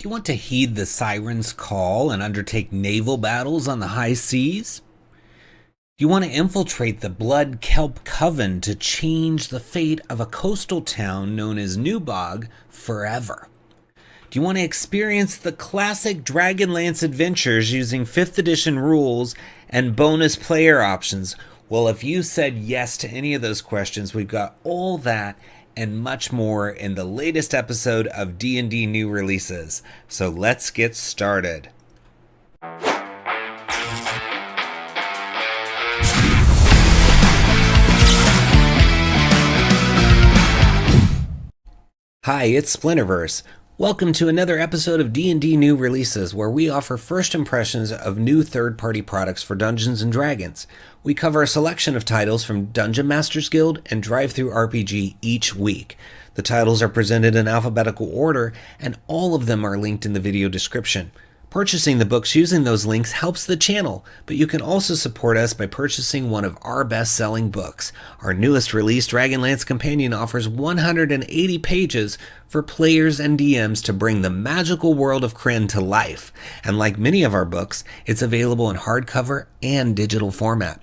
Do you want to heed the siren's call and undertake naval battles on the high seas? Do you want to infiltrate the Blood Kelp Coven to change the fate of a coastal town known as 𝘼𝙗𝙗 forever? Do you want to experience the classic Dragonlance adventures using 5th edition rules and bonus player options? Well, if you said yes to any of those questions, we've got all that and much more in the latest episode of D&D New Releases. So let's get started. Hi, it's Splinterverse. Welcome to another episode of D&D New Releases, where we offer first impressions of new third-party products for Dungeons & Dragons. We cover a selection of titles from Dungeon Masters Guild and DriveThruRPG each week. The titles are presented in alphabetical order, and all of them are linked in the video description. Purchasing the books using those links helps the channel, but you can also support us by purchasing one of our best-selling books. Our newest release, Dragonlance Companion, offers 180 pages for players and DMs to bring the magical world of Krynn to life. And like many of our books, it's available in hardcover and digital format.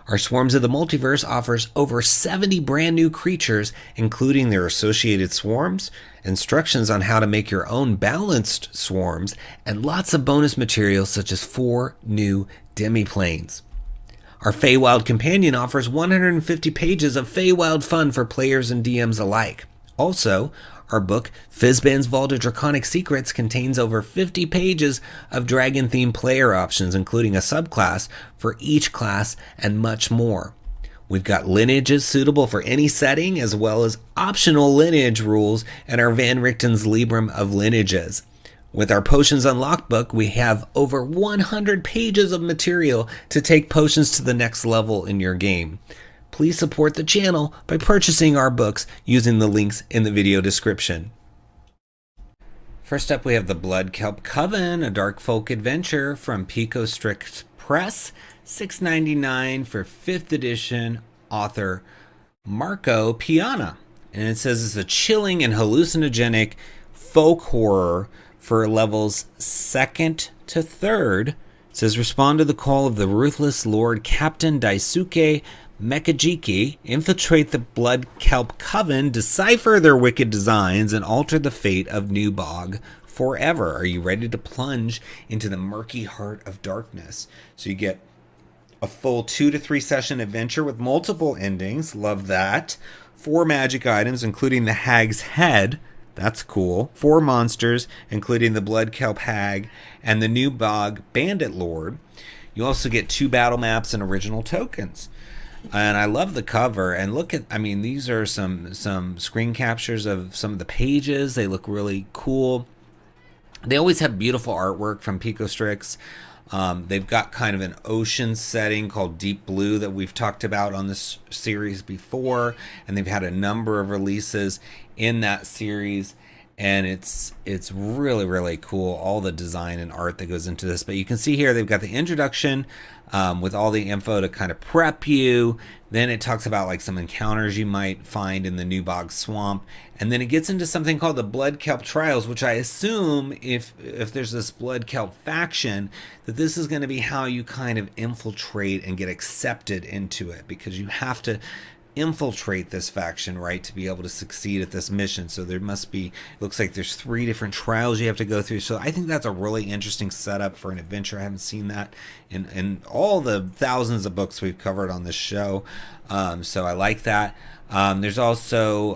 Our Swarms of the Multiverse offers over 70 brand new creatures, including their associated swarms, instructions on how to make your own balanced swarms, and lots of bonus materials such as 4 new demiplanes. Our Feywild Companion offers 150 pages of Feywild fun for players and DMs alike. Also, our book, Fizban's Vault of Draconic Secrets, contains over 50 pages of dragon-themed player options, including a subclass for each class and much more. We've got lineages suitable for any setting, as well as optional lineage rules in our Van Richten's Librum of Lineages. With our Potions Unlocked book, we have over 100 pages of material to take potions to the next level in your game. Please support the channel by purchasing our books using the links in the video description. First up, we have the Blood Kelp Coven, a dark folk adventure from Pico Strix Press, $6.99 for 5th edition author Marco Piana. And it says it's a chilling and hallucinogenic folk horror for levels 2nd to 3rd. It says respond to the call of the ruthless Lord Captain Daisuke Mekajiki, infiltrate the Blood Kelp Coven, decipher their wicked designs, and alter the fate of 𝘼𝙗𝙗 forever. Are you ready to plunge into the murky heart of darkness? So you get a full 2 to 3 session adventure with multiple endings. Love that. 4 magic items, including the Hag's Head. That's cool. 4 monsters, including the Blood Kelp Hag and the 𝘼𝙗𝙗 Bandit Lord. You also get 2 battle maps and original tokens. And I love the cover, and look at, I mean, these are some screen captures of some of the pages. They look really cool. They always have beautiful artwork from Pico Strix. They've got kind of an ocean setting called Deep Blue that we've talked about on this series before, and they've had a number of releases in that series. And it's really, really cool, all the design and art that goes into this. But you can see here they've got the introduction with all the info to kind of prep you. Then it talks about like some encounters you might find in the 𝘼𝙗𝙗 Swamp. And then it gets into something called the Blood Kelp Trials, which I assume if there's this Blood Kelp faction, that this is going to be how you kind of infiltrate and get accepted into it. Because you have to infiltrate this faction, right, to be able to succeed at this mission. So there must be, it looks like there's 3 different trials you have to go through. So I think that's a really interesting setup for an adventure. I haven't seen that in all the thousands of books we've covered on this show. So I like that. There's also,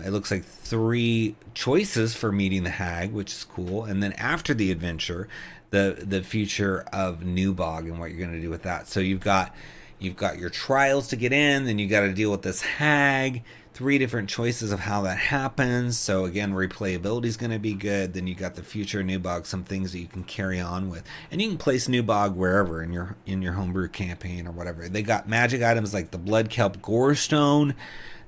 it looks like 3 choices for meeting the hag, which is cool. And then after the adventure, the future of 𝘼𝙗𝙗 and what you're going to do with that. So you've got your trials to get in, then you got to deal with this hag, 3 different choices of how that happens. So again, replayability is going to be good. Then you got the future 𝘼𝙗𝙗, some things that you can carry on with, and you can place 𝘼𝙗𝙗 wherever in your homebrew campaign or whatever. They got magic items like the Blood Kelp Gorestone,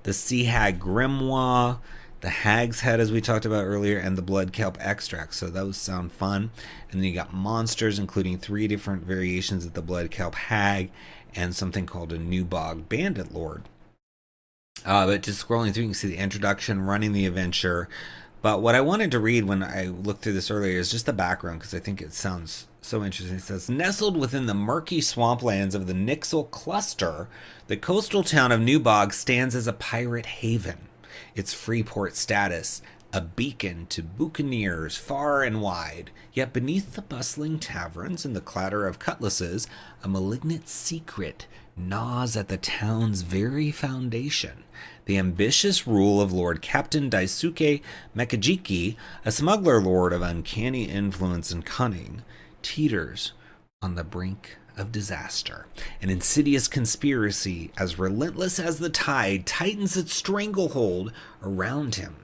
the Sea Hag Grimoire, the Hag's Head, as we talked about earlier, and the Blood Kelp Extract. So those sound fun. And then you got monsters, including 3 different variations of the Blood Kelp Hag and something called a 𝘼𝙗𝙗 Bandit Lord. But just scrolling through, you can see the introduction, running the adventure, But what I wanted to read when I looked through this earlier is just the background, because I think it sounds so interesting. It says, nestled within the murky swamplands of the Nixle Cluster, the coastal town of New Bog stands as a pirate haven. Its free port status, a beacon to buccaneers far and wide. Yet beneath the bustling taverns and the clatter of cutlasses, a malignant secret gnaws at the town's very foundation. The ambitious rule of Lord Captain Daisuke Mekajiki, a smuggler lord of uncanny influence and cunning, teeters on the brink of disaster. An insidious conspiracy, as relentless as the tide, tightens its stranglehold around him.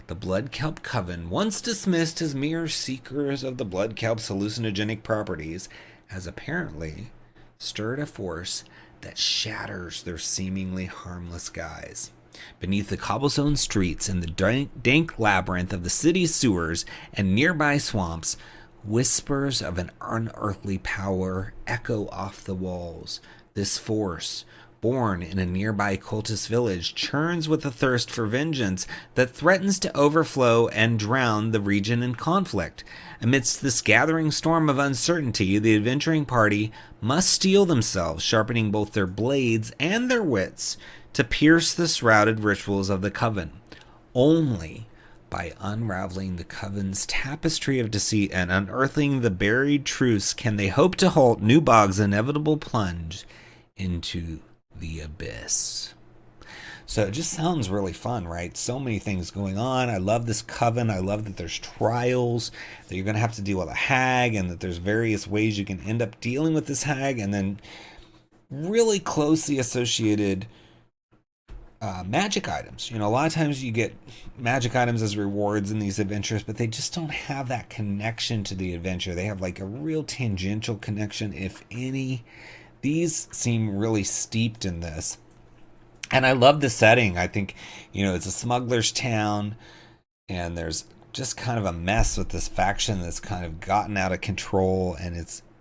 The Blood Kelp Coven, once dismissed as mere seekers of the Blood Kelp's hallucinogenic properties, has apparently stirred a force that shatters their seemingly harmless guise. Beneath the cobblestone streets and the dank labyrinth of the city's sewers and nearby swamps, whispers of an unearthly power echo off the walls. This force, born in a nearby cultist village, churns with a thirst for vengeance that threatens to overflow and drown the region in conflict. Amidst this gathering storm of uncertainty, the adventuring party must steel themselves, sharpening both their blades and their wits to pierce the shrouded rituals of the coven. Only by unraveling the coven's tapestry of deceit and unearthing the buried truths can they hope to halt New Bog's inevitable plunge into the abyss. So it just sounds really fun, right? So many things going on. I love this coven. I love that there's trials, that you're going to have to deal with a hag, and that there's various ways you can end up dealing with this hag, and then really closely associated magic items. You know, a lot of times you get magic items as rewards in these adventures, but they just don't have that connection to the adventure. They have like a real tangential connection, if any. These seem really steeped in this. And I love the setting. I think, you know, it's a smuggler's town, and there's just kind of a mess with this faction that's kind of gotten out of control, and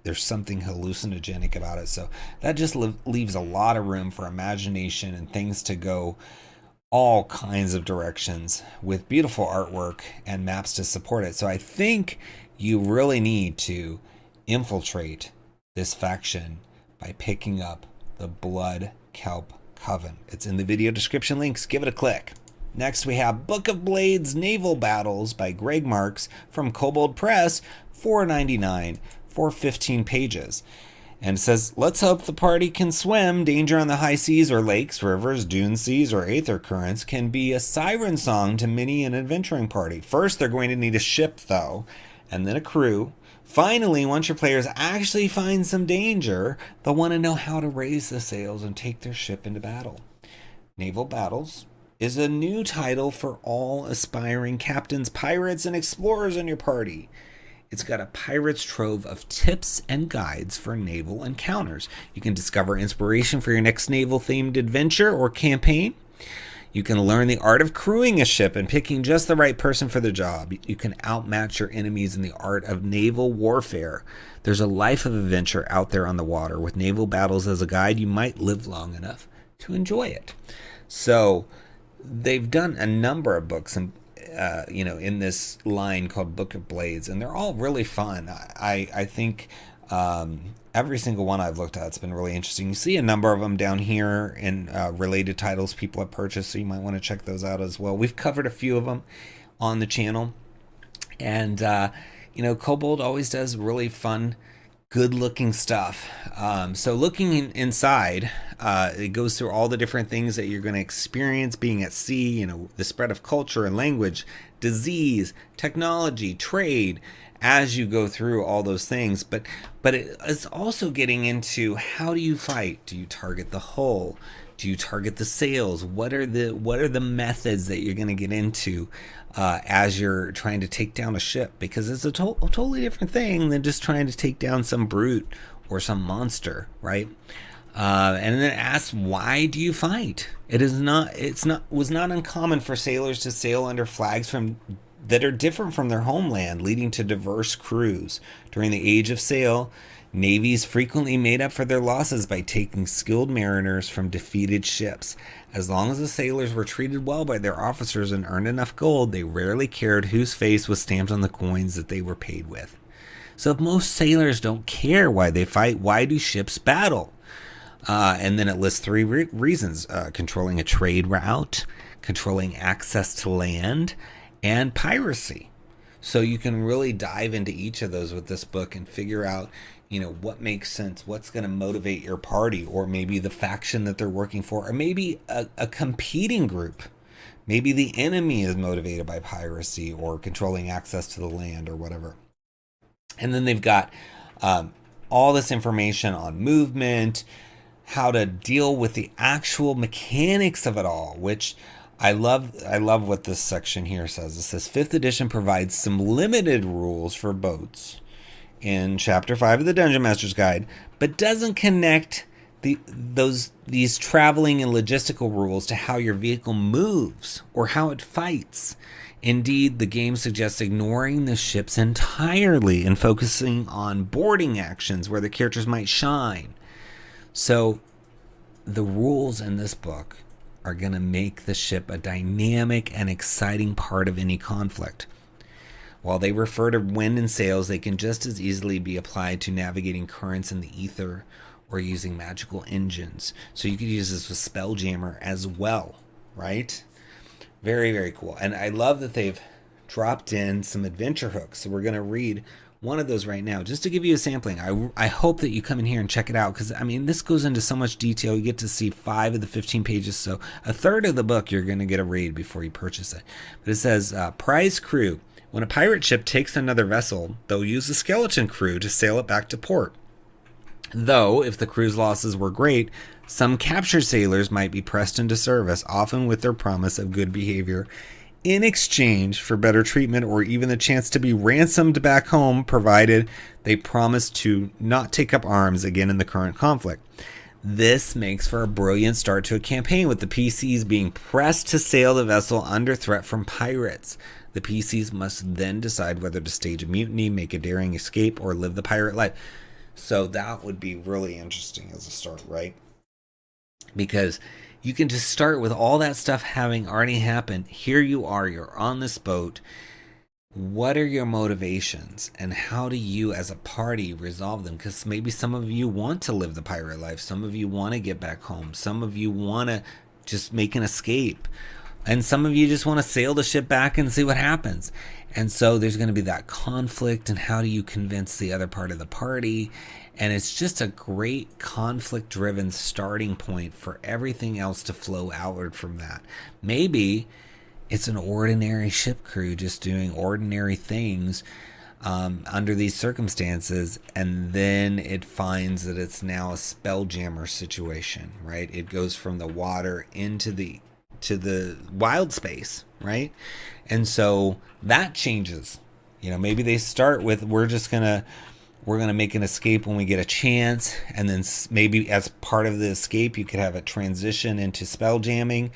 there's something hallucinogenic about it. So that just leaves a lot of room for imagination and things to go all kinds of directions, with beautiful artwork and maps to support it. So I think you really need to infiltrate this faction by picking up the Blood Kelp Coven. It's in the video description links. Give it a click. Next, we have Book of Blades Naval Battles by Greg Marks from Kobold Press, $4.99 for 15 pages. And it says, let's hope the party can swim. Danger on the high seas or lakes, rivers, dune seas, or aether currents can be a siren song to many an adventuring party. First, they're going to need a ship, though, and then a crew. Finally, once your players actually find some danger, they'll want to know how to raise the sails and take their ship into battle. Naval Battles is a new title for all aspiring captains, pirates, and explorers in your party. It's got a pirate's trove of tips and guides for naval encounters. You can discover inspiration for your next naval-themed adventure or campaign. You can learn the art of crewing a ship and picking just the right person for the job. You can outmatch your enemies in the art of naval warfare. There's a life of adventure out there on the water. With Naval Battles as a guide, you might live long enough to enjoy it. So they've done a number of books and in this line called Book of Blades, and they're all really fun. I think every single one I've looked at has been really interesting. You see a number of them down here in related titles people have purchased, so you might want to check those out as well. We've covered a few of them on the channel, and Kobold always does really fun, good-looking stuff. So looking inside, it goes through all the different things that you're going to experience being at sea, the spread of culture and language, disease, technology, trade, as you go through all those things. But it's also getting into, how do you fight? Do you target the hull? Do you target the sails? What are the methods that you're going to get into as you're trying to take down a ship? Because it's a totally different thing than just trying to take down some brute or some monster, right? And then it asks, why do you fight? Was not uncommon for sailors to sail under flags from that are different from their homeland, leading to diverse crews. During the Age of Sail, navies frequently made up for their losses by taking skilled mariners from defeated ships. As long as the sailors were treated well by their officers and earned enough gold, they rarely cared whose face was stamped on the coins that they were paid with. So if most sailors don't care why they fight, why do ships battle? And then it lists three reasons: controlling a trade route, controlling access to land, and piracy. So you can really dive into each of those with this book and figure out, what makes sense, what's going to motivate your party, or maybe the faction that they're working for, or maybe a competing group. Maybe the enemy is motivated by piracy or controlling access to the land or whatever. And then they've got all this information on movement, how to deal with the actual mechanics of it all, which I love what this section here says. It says 5th edition provides some limited rules for boats in Chapter 5 of the Dungeon Master's Guide, but doesn't connect these traveling and logistical rules to how your vehicle moves or how it fights. Indeed, the game suggests ignoring the ships entirely and focusing on boarding actions where the characters might shine. So the rules in this book are going to make the ship a dynamic and exciting part of any conflict. While they refer to wind and sails, they can just as easily be applied to navigating currents in the ether or using magical engines. So you could use this with Spelljammer as well, right? Very, very cool. And I love that they've dropped in some adventure hooks. So we're going to read one of those right now, just to give you a sampling. I hope that you come in here and check it out, because, this goes into so much detail. You get to see 5 of the 15 pages, so a third of the book you're going to get a read before you purchase it. But it says, prize crew. When a pirate ship takes another vessel, they'll use a skeleton crew to sail it back to port. Though, if the crew's losses were great, some captured sailors might be pressed into service, often with their promise of good behavior in exchange for better treatment or even the chance to be ransomed back home, provided they promise to not take up arms again in the current conflict. This makes for a brilliant start to a campaign, with the PCs being pressed to sail the vessel under threat from pirates. The PCs must then decide whether to stage a mutiny, make a daring escape, or live the pirate life. So that would be really interesting as a start, right? Because you can just start with all that stuff having already happened. Here you are, you're on this boat. What are your motivations, and how do you as a party resolve them? Because maybe some of you want to live the pirate life. Some of you want to get back home. Some of you want to just make an escape. And some of you just want to sail the ship back and see what happens. And so there's going to be that conflict, and how do you convince the other part of the party? And it's just a great conflict-driven starting point for everything else to flow outward from that. Maybe it's an ordinary ship crew just doing ordinary things under these circumstances, and then it finds that it's now a Spelljammer situation, right? It goes from the water into the wild space, right? And so that changes. Maybe they start with, we're gonna make an escape when we get a chance, and then maybe as part of the escape you could have it transition into spelljamming,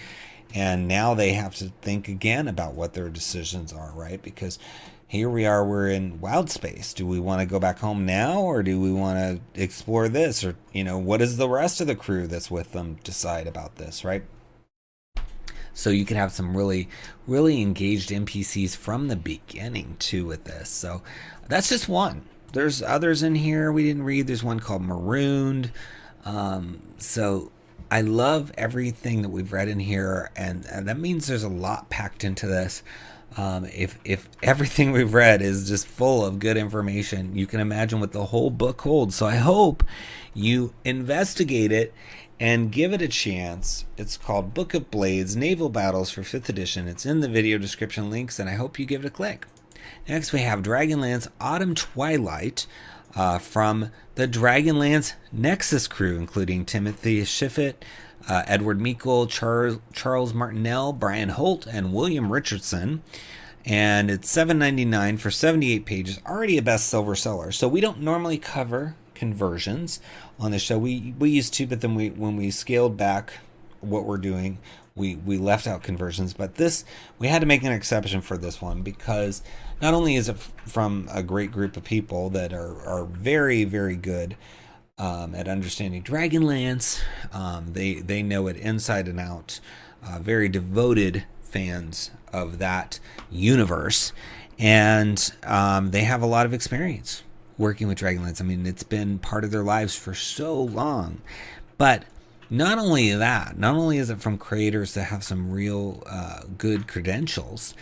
and now they have to think again about what their decisions are, right? Because here we are, we're in wild space. Do we want to go back home now, or do we want to explore this? Or what does the rest of the crew that's with them decide about this, right? So you can have some really, really engaged NPCs from the beginning too with this. So that's just one. There's others in here we didn't read. There's one called Marooned. So I love everything that we've read in here, and that means there's a lot packed into this. If everything we've read is just full of good information, you can imagine what the whole book holds. So I hope you investigate it and give it a chance. It's called Book of Blades, Naval Battles for 5th edition. It's in the video description links, and I hope you give it a click. Next, we have Dragonlance Autumn Twilight from the Dragonlance Nexus crew, including Timothy Shiffitt, Edward Meikle, Charles Martinell, Brian Holt, and William Richardson. And it's $7.99 for 78 pages, already a best silver seller. So we don't normally cover conversions on the show. We used to, but then when we scaled back what we're doing, we left out conversions, but this, we had to make an exception for this one because not only is it from a great group of people that are very, very good at understanding Dragonlance. They know it inside and out. Very devoted fans of that universe, and they have a lot of experience working with Dragonlance. I mean, it's been part of their lives for so long. But not only that, not only is it from creators that have some real good credentials,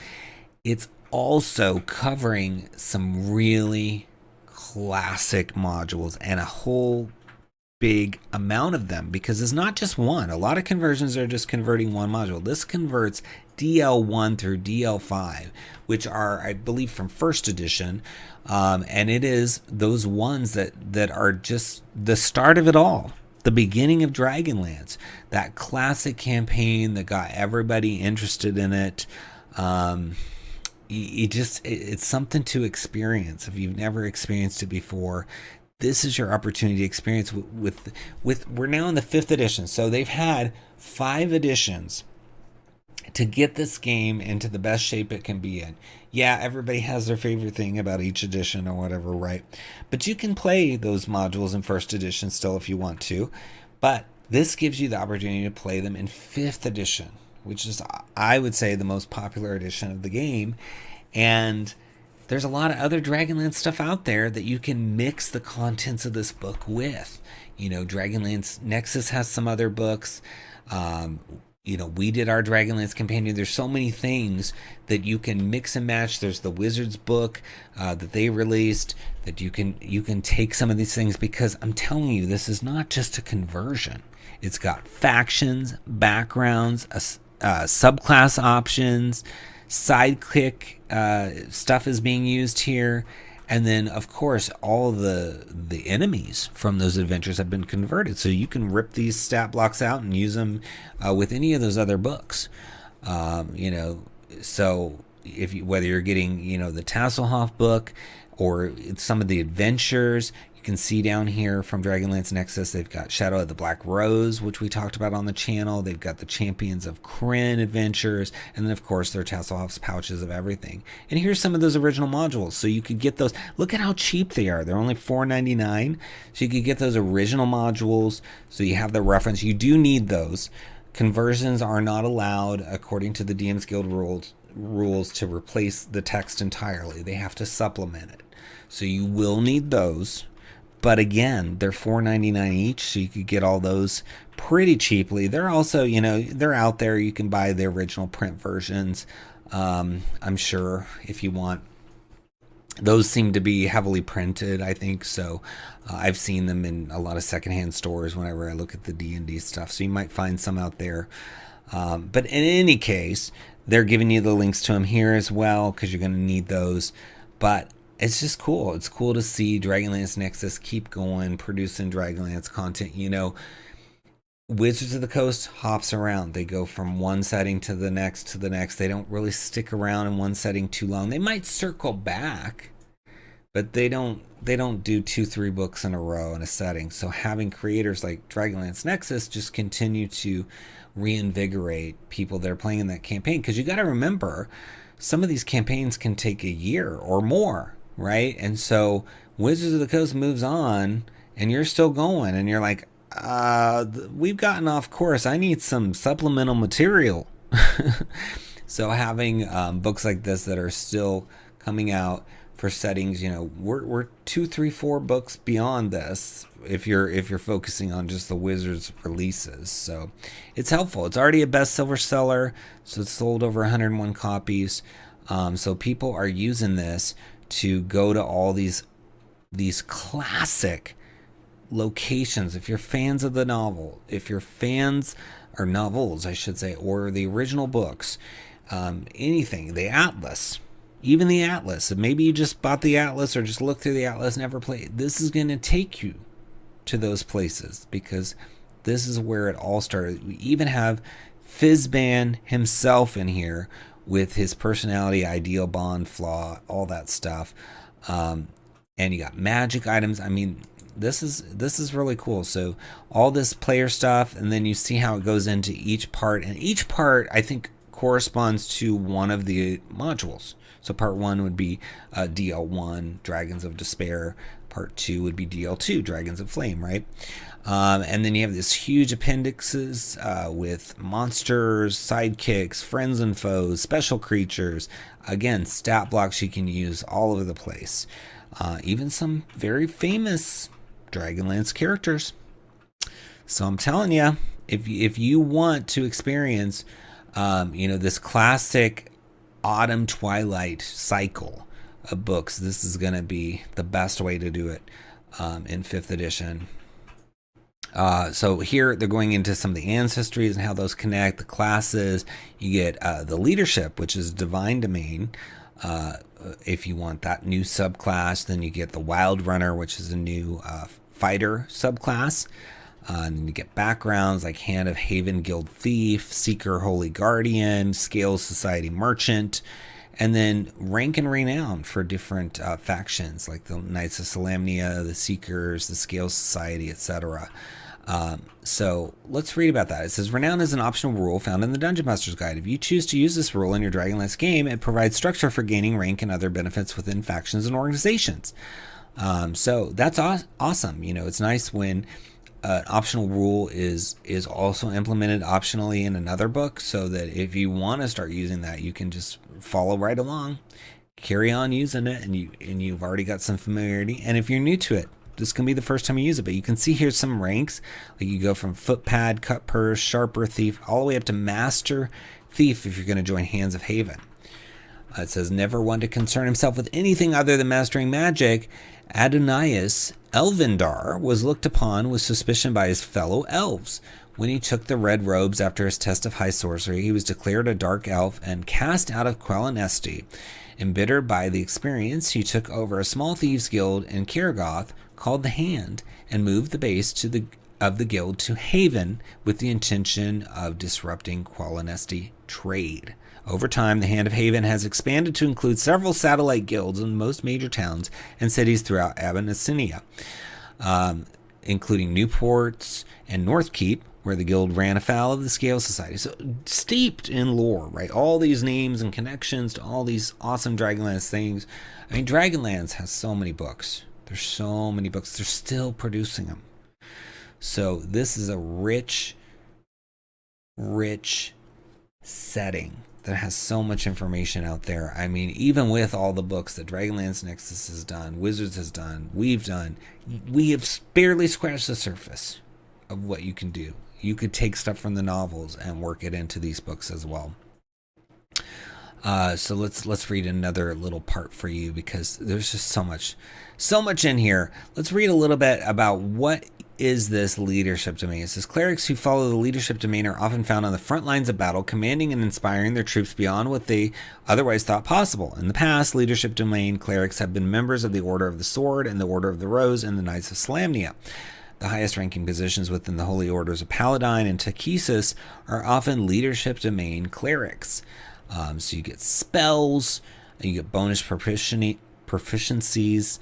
it's also covering some really classic modules and a whole big amount of them, because it's not just one. A lot of conversions are just converting one module. This converts DL1 through DL5, which are, I believe, from first edition, and it is those ones that are just the start of it all, the beginning of Dragonlance, that classic campaign that got everybody interested in it. It's something to experience. If you've never experienced it before, this is your opportunity to experience with we're now in the 5th edition. So they've had 5 editions to get this game into the best shape it can be in. Yeah, everybody has their favorite thing about each edition or whatever, right? But you can play those modules in 1st edition still if you want to. But this gives you the opportunity to play them in 5th edition, which is, I would say, the most popular edition of the game. And there's a lot of other Dragonlance stuff out there that you can mix the contents of this book with. You know, Dragonlance Nexus has some other books. You know, we did our Dragonlance Companion. There's so many things that you can mix and match. There's the Wizards book that they released that you can take some of these things, because I'm telling you, this is not just a conversion. It's got factions, backgrounds, subclass options, sidekick stuff is being used here, and then of course all the enemies from those adventures have been converted, so you can rip these stat blocks out and use them with any of those other books. You know, so if you, whether you're getting, you know, the Tasselhoff book or some of the adventures, you can see down here from Dragonlance Nexus, they've got Shadow of the Black Rose, which we talked about on the channel. They've got the Champions of Krynn adventures, and then of course their Tasselhoff's pouches of everything. And here's some of those original modules, so you could get those. Look at how cheap they are. They're only $4.99, so you could get those original modules, so you have the reference. You do need those. Conversions are not allowed according to the DM's Guild rules to replace the text entirely. They have to supplement it, so you will need those. But again, they're $4.99 each, so you could get all those pretty cheaply. They're also, you know, they're out there. You can buy the original print versions, I'm sure, if you want. Those seem to be heavily printed, I think, so I've seen them in a lot of secondhand stores whenever I look at the D&D stuff, so you might find some out there. But in any case, they're giving you the links to them here as well, because you're going to need those. But it's just cool. It's cool to see Dragonlance Nexus keep going, producing Dragonlance content. You know, Wizards of the Coast hops around. They go from one setting to the next. They don't really stick around in one setting too long. They might circle back, but they don't do 2-3 books in a row in a setting. So having creators like Dragonlance Nexus just continue to reinvigorate people that are playing in that campaign. Because you got to remember, some of these campaigns can take a year or more, right? And so Wizards of the Coast moves on and you're still going, and you're like, we've gotten off course. I need some supplemental material. So having books like this that are still coming out for settings, you know, we're 2, 3, 4 books beyond this if you're focusing on just the Wizards releases. So it's helpful. It's already a bestseller seller, so it's sold over 101 copies. So people are using this to go to all these classic locations. If you're fans of the novel, if you're fans, or novels I should say, or the original books, anything, the Atlas, even the Atlas, and maybe you just bought the Atlas or just looked through the Atlas, never played, this is going to take you to those places, because this is where it all started. We even have Fizban himself in here with his personality, ideal, bond, flaw, all that stuff. and you got magic items. I mean, this is really cool. So all this player stuff, and then you see how it goes into each part, and each part I think corresponds to one of the modules. So part 1 would be DL1, Dragons of Despair. Part 2 would be DL2, Dragons of Flame, right? And then you have this huge appendixes with monsters, sidekicks, friends and foes, special creatures. Again, stat blocks you can use all over the place. Even some very famous Dragonlance characters. So I'm telling you, if you want to experience, this classic autumn twilight cycle of books, this is going to be the best way to do it in 5th edition. So here they're going into some of the ancestries and how those connect, the classes. You get the leadership, which is divine domain. If you want that new subclass, then you get the wild runner, which is a new fighter subclass. And then you get backgrounds like Hand of Haven Guild Thief, Seeker Holy Guardian, Scales Society Merchant, and then rank and renown for different factions like the Knights of Solamnia, the Seekers, the Scales Society, etc. So let's read about that. It says, Renown is an optional rule found in the Dungeon Master's Guide. If you choose to use this rule in your Dragonlance game, it provides structure for gaining rank and other benefits within factions and organizations. So that's awesome. It's nice when an optional rule is also implemented optionally in another book, so that if you want to start using that, you can just follow right along, carry on using it, and you've already got some familiarity. And if you're new to it, this can be the first time you use it. But you can see here some ranks, like you go from footpad, cut purse, sharper thief, all the way up to master thief if you're going to join Hands of Haven. It says, never one to concern himself with anything other than mastering magic, Adonais Elvindar was looked upon with suspicion by his fellow elves. When he took the red robes after his test of high sorcery, he was declared a dark elf and cast out of Quellenesti. Embittered by the experience, he took over a small thieves guild in Karagoth called the Hand and moved the base of the guild to Haven with the intention of disrupting Quellenesti trade. Over time, the Hand of Haven has expanded to include several satellite guilds in most major towns and cities throughout Abyssinia, including Newports and Northkeep, where the guild ran afoul of the Scale Society. So steeped in lore, right? All these names and connections to all these awesome Dragonlance things. I mean, Dragonlance has so many books. There's so many books. They're still producing them. So this is a rich setting that has so much information out there. I mean, even with all the books that Dragonlance Nexus has done, Wizards has done, we've done, we have barely scratched the surface of what you can do. You could take stuff from the novels and work it into these books as well. So let's read another little part for you, because there's just so much in here. Let's read a little bit about what is this leadership domain. It says, clerics who follow the leadership domain are often found on the front lines of battle, commanding and inspiring their troops beyond what they otherwise thought possible. In the past, leadership domain clerics have been members of the Order of the Sword and the Order of the Rose and the Knights of Solamnia. The highest ranking positions within the Holy Orders of Paladine and Takesis are often leadership domain clerics. So you get spells, you get bonus proficiencies,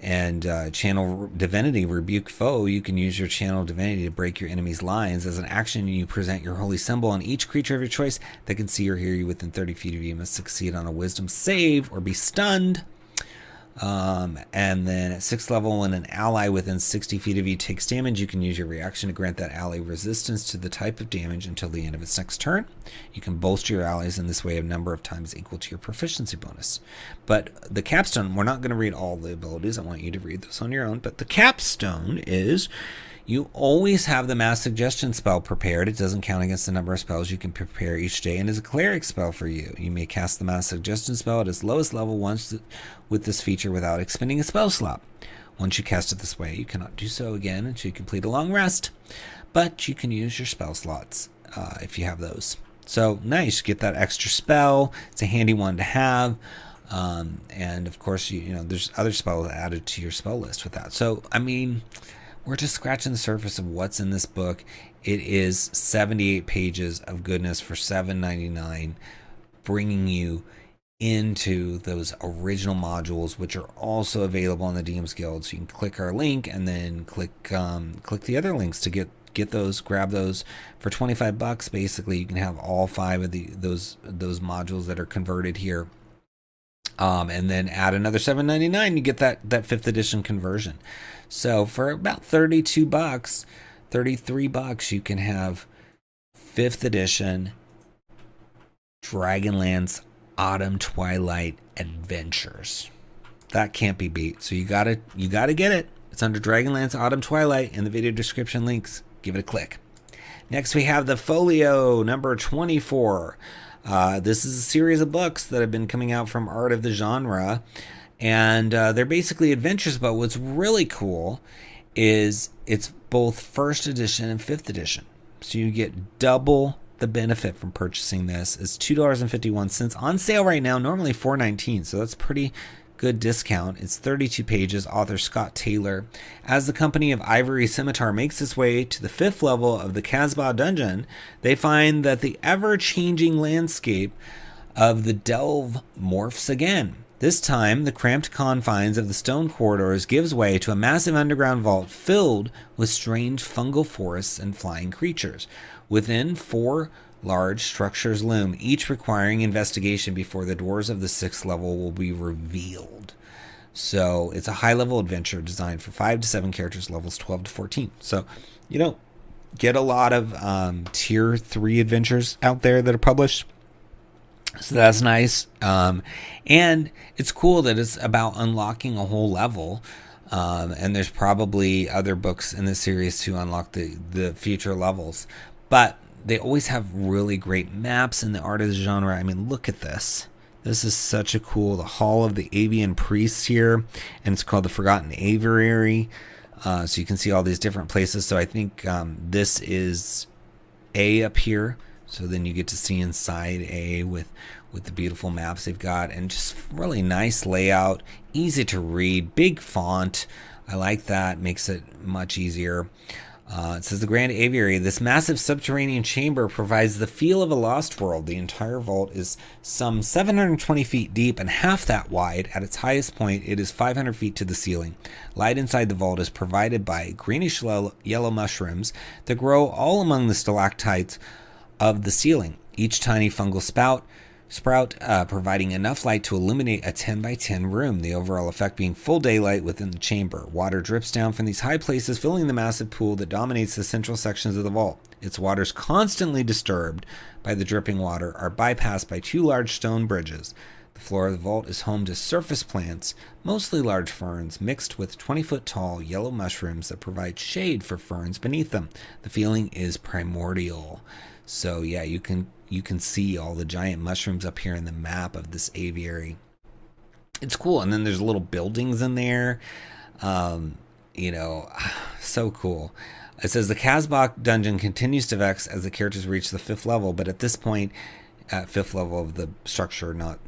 and channel divinity, rebuke foe. You can use your channel divinity to break your enemy's lines. As an action, you present your holy symbol on each creature of your choice that can see or hear you within 30 feet of you. Must succeed on a wisdom save or be stunned. And then at 6th level, when an ally within 60 feet of you takes damage, you can use your reaction to grant that ally resistance to the type of damage until the end of its next turn. You can bolster your allies in this way a number of times equal to your proficiency bonus. But the capstone, we're not going to read all the abilities. I want you to read those on your own. But the capstone is, you always have the mass suggestion spell prepared. It doesn't count against the number of spells you can prepare each day, and is a cleric spell for you. You may cast the mass suggestion spell at its lowest level once with this feature without expending a spell slot. Once you cast it this way, you cannot do so again until you complete a long rest, but you can use your spell slots if you have those. So nice, get that extra spell. It's a handy one to have. And of course, you know, there's other spells added to your spell list with that. So, I mean, we're just scratching the surface of what's in this book. It is 78 pages of goodness for $7.99, bringing you into those original modules, which are also available on the DM's Guild. So you can click our link and then click the other links to get those, grab those for $25. Basically, you can have all 5 of those modules that are converted here. And then add another $7.99, you get that 5th edition conversion. So for about $32, $33, you can have 5th edition Dragonlance Autumn Twilight Adventures. That can't be beat. So you gotta get it. It's under Dragonlance Autumn Twilight in the video description links. Give it a click. Next we have the Folio number 24. This is a series of books that have been coming out from Art of the Genre, and they're basically adventures, but what's really cool is it's both 1st edition and 5th edition. So you get double the benefit from purchasing this. It's $2.51 on sale right now, normally $4.19, so that's pretty good discount. It's 32 pages. Author Scott Taylor. As the company of Ivory Scimitar makes its way to the 5th level of the Casbah dungeon, they find that the ever-changing landscape of the delve morphs again. This time, the cramped confines of the stone corridors gives way to a massive underground vault filled with strange fungal forests and flying creatures. Within, 4 large structures loom, each requiring investigation before the doors of the 6th level will be revealed. So it's a high-level adventure designed for 5 to 7 characters, levels 12 to 14. So you don't get a lot of tier 3 adventures out there that are published. So that's nice. And it's cool that it's about unlocking a whole level. And there's probably other books in the series to unlock the future levels. But they always have really great maps in the Art of the Genre. I mean, look at this. This is such a cool, the Hall of the Avian Priests here, and it's called the Forgotten Aviary. So you can see all these different places. So I think this is A up here. So then you get to see inside A with the beautiful maps they've got, and just really nice layout, easy to read, big font. I like that, makes it much easier. It says the Grand Aviary. This massive subterranean chamber provides the feel of a lost world. The entire vault is some 720 feet deep and half that wide. At its highest point, it is 500 feet to the ceiling. Light inside the vault is provided by greenish yellow mushrooms that grow all among the stalactites of the ceiling. Each tiny fungal sprout providing enough light to illuminate a 10 by 10 room, the overall effect being full daylight within the chamber. Water drips down from these high places, filling the massive pool that dominates the central sections of the vault. Its waters, constantly disturbed by the dripping water, are bypassed by 2 large stone bridges. The floor of the vault is home to surface plants, mostly large ferns, mixed with 20-foot tall yellow mushrooms that provide shade for ferns beneath them. The feeling is primordial. So yeah, you can see all the giant mushrooms up here in the map of this aviary. It's cool. And then there's little buildings in there. So cool. It says the Casbah dungeon continues to vex as the characters reach the 5th level, but at this point, at 5th level of the structure, not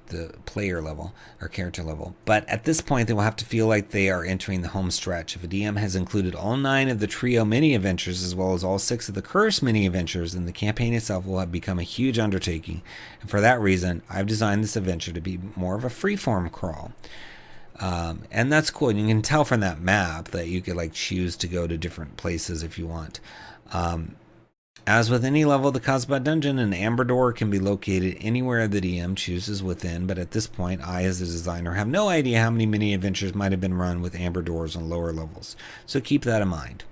the player level or character level. But at this point, they will have to feel like they are entering the home stretch. If a DM has included all 9 of the trio mini-adventures as well as all 6 of the curse mini-adventures, then the campaign itself will have become a huge undertaking. And for that reason, I've designed this adventure to be more of a freeform crawl. And that's cool. And you can tell from that map that you could choose to go to different places if you want. As with any level of the Casbah dungeon, an amber door can be located anywhere the DM chooses within, but at this point, I, as a designer, have no idea how many mini-adventures might have been run with amber doors on lower levels, so keep that in mind.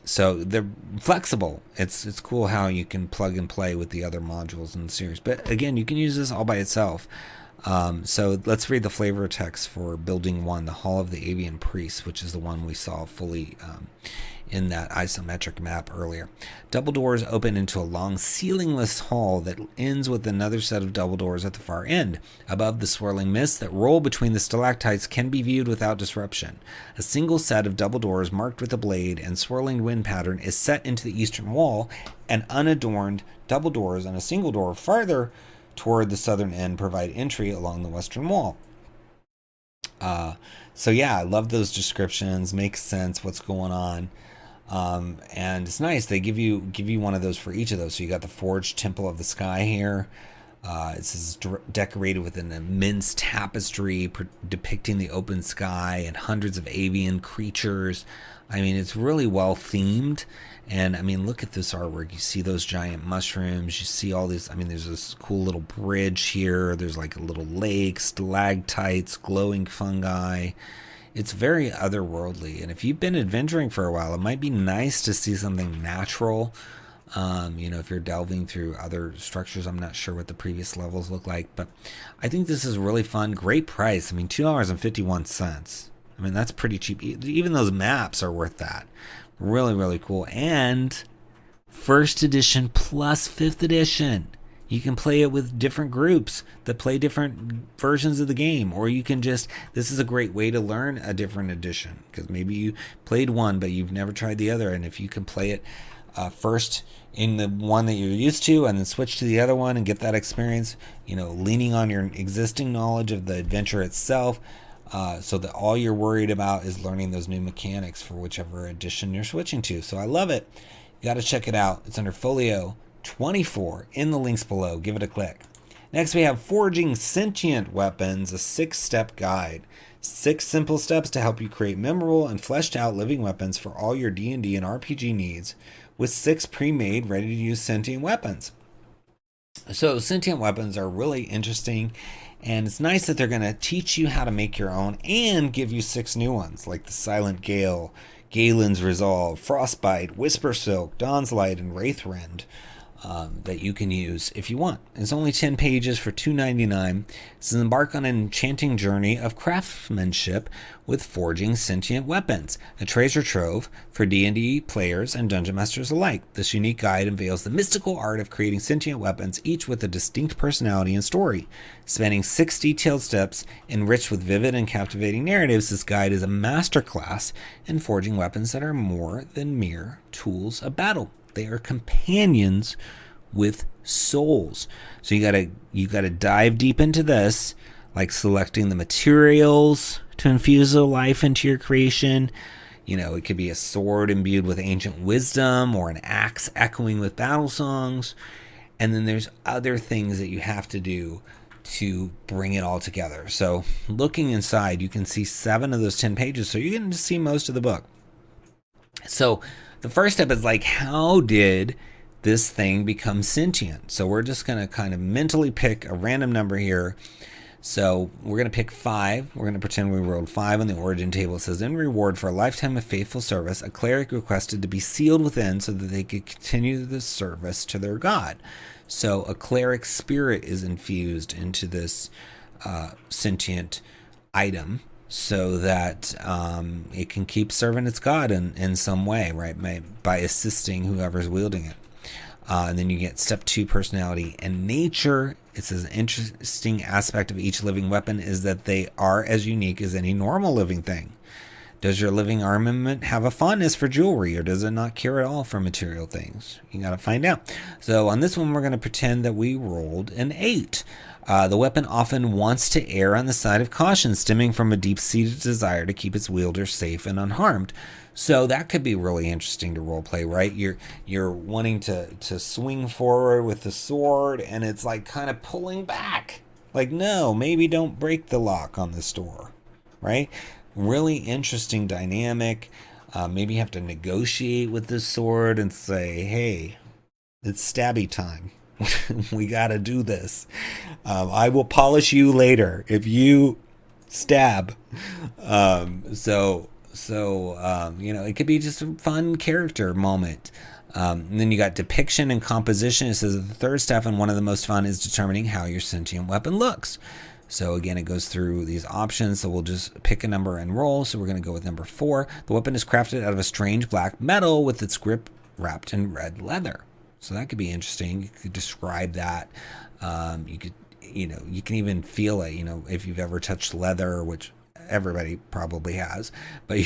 So they're flexible. It's cool how you can plug and play with the other modules in the series, but again, you can use this all by itself. So let's read the flavor text for Building 1, the Hall of the Avian Priests, which is the one we saw fully in that isometric map earlier. Double doors open into a long ceilingless hall that ends with another set of double doors at the far end. Above, the swirling mists that roll between the stalactites can be viewed without disruption. A single set of double doors marked with a blade and swirling wind pattern is set into the eastern wall, and unadorned double doors and a single door farther toward the southern end provide entry along the western wall. So yeah, I love those descriptions. Makes sense what's going on. And it's nice. They give you one of those for each of those. So you got the Forged Temple of the Sky here. It says decorated with an immense tapestry depicting the open sky and hundreds of avian creatures. I mean, it's really well themed. And I mean, look at this artwork. You see those giant mushrooms. You see all these. I mean, there's this cool little bridge here. There's like a little lake, stalactites, glowing fungi. It's very otherworldly. And if you've been adventuring for a while, it might be nice to see something natural. If you're delving through other structures, I'm not sure what the previous levels look like, but I think this is really fun. Great price. I mean, $2.51. I mean, that's pretty cheap. Even those maps are worth that. Really, really cool. And first edition plus fifth edition. You can play it with different groups that play different versions of the game, or you can this is a great way to learn a different edition, because maybe you played one but you've never tried the other, and if you can play it first in the one that you're used to and then switch to the other one and get that experience, leaning on your existing knowledge of the adventure itself, so that all you're worried about is learning those new mechanics for whichever edition you're switching to. So I love it. You got to check it out. It's under Folio 24 in the links below. Give it a click. Next we have Forging Sentient Weapons, a 6-step guide. 6 simple steps to help you create memorable and fleshed out living weapons for all your D&D and RPG needs, with 6 pre-made, ready-to-use sentient weapons. So sentient weapons are really interesting, and it's nice that they're going to teach you how to make your own and give you 6 new ones, like the Silent Gale, Galen's Resolve, Frostbite, Whisper Silk, Dawn's Light, and Wraithrend. That you can use if you want. It's only 10 pages for $2.99. It says embark on an enchanting journey of craftsmanship with forging sentient weapons, a treasure trove for D&D players and dungeon masters alike. This unique guide unveils the mystical art of creating sentient weapons, each with a distinct personality and story. Spanning 6 detailed steps enriched with vivid and captivating narratives, this guide is a masterclass in forging weapons that are more than mere tools of battle. They are companions with souls. So you gotta dive deep into this, like selecting the materials to infuse a life into your creation. It could be a sword imbued with ancient wisdom, or an axe echoing with battle songs. And then there's other things that you have to do to bring it all together. So looking inside, you can see 7 of those 10 pages. So you're going to see most of the book. So the first step is like, how did this thing become sentient? So we're just going to kind of mentally pick a random number here. So we're going to pick 5. We're going to pretend we rolled 5 on the origin table. It says, in reward for a lifetime of faithful service, a cleric requested to be sealed within so that they could continue the service to their god. So a cleric spirit is infused into this sentient item, so that it can keep serving its god in some way, right? By assisting whoever's wielding it. And then you get step 2, personality and nature. It says an interesting aspect of each living weapon is that they are as unique as any normal living thing. Does your living armament have a fondness for jewelry, or does it not care at all for material things? You got to find out. So on this one, we're going to pretend that we rolled an 8. The weapon often wants to err on the side of caution, stemming from a deep-seated desire to keep its wielder safe and unharmed. So that could be really interesting to roleplay, right? You're wanting to swing forward with the sword, and it's like kind of pulling back. Like, no, maybe don't break the lock on this door, right? Really interesting dynamic. Maybe you have to negotiate with this sword and say, hey, it's stabby time. We got to do this. I will polish you later if you stab. It could be just a fun character moment. And then you got depiction and composition. It says the third step, and one of the most fun, is determining how your sentient weapon looks. So again, it goes through these options. So we'll just pick a number and roll. So we're going to go with number 4. The weapon is crafted out of a strange black metal with its grip wrapped in red leather. So that could be interesting. You could describe that. You can even feel it, if you've ever touched leather, which everybody probably has, but you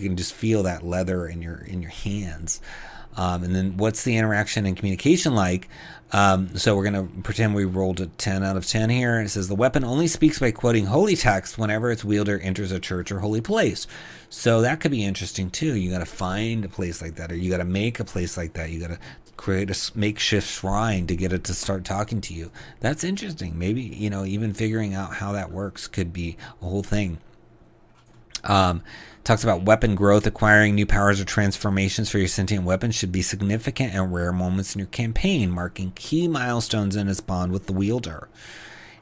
can just feel that leather in your hands. And then what's the interaction and communication like? So we're going to pretend we rolled a 10 out of 10 here. It says the weapon only speaks by quoting holy text whenever its wielder enters a church or holy place. So that could be interesting too. You got to find a place like that, or you got to make a place like that. You got to create a makeshift shrine to get it to start talking to you. That's interesting. Maybe, even figuring out how that works could be a whole thing. Talks about weapon growth. Acquiring new powers or transformations for your sentient weapon should be significant and rare moments in your campaign, marking key milestones in its bond with the wielder.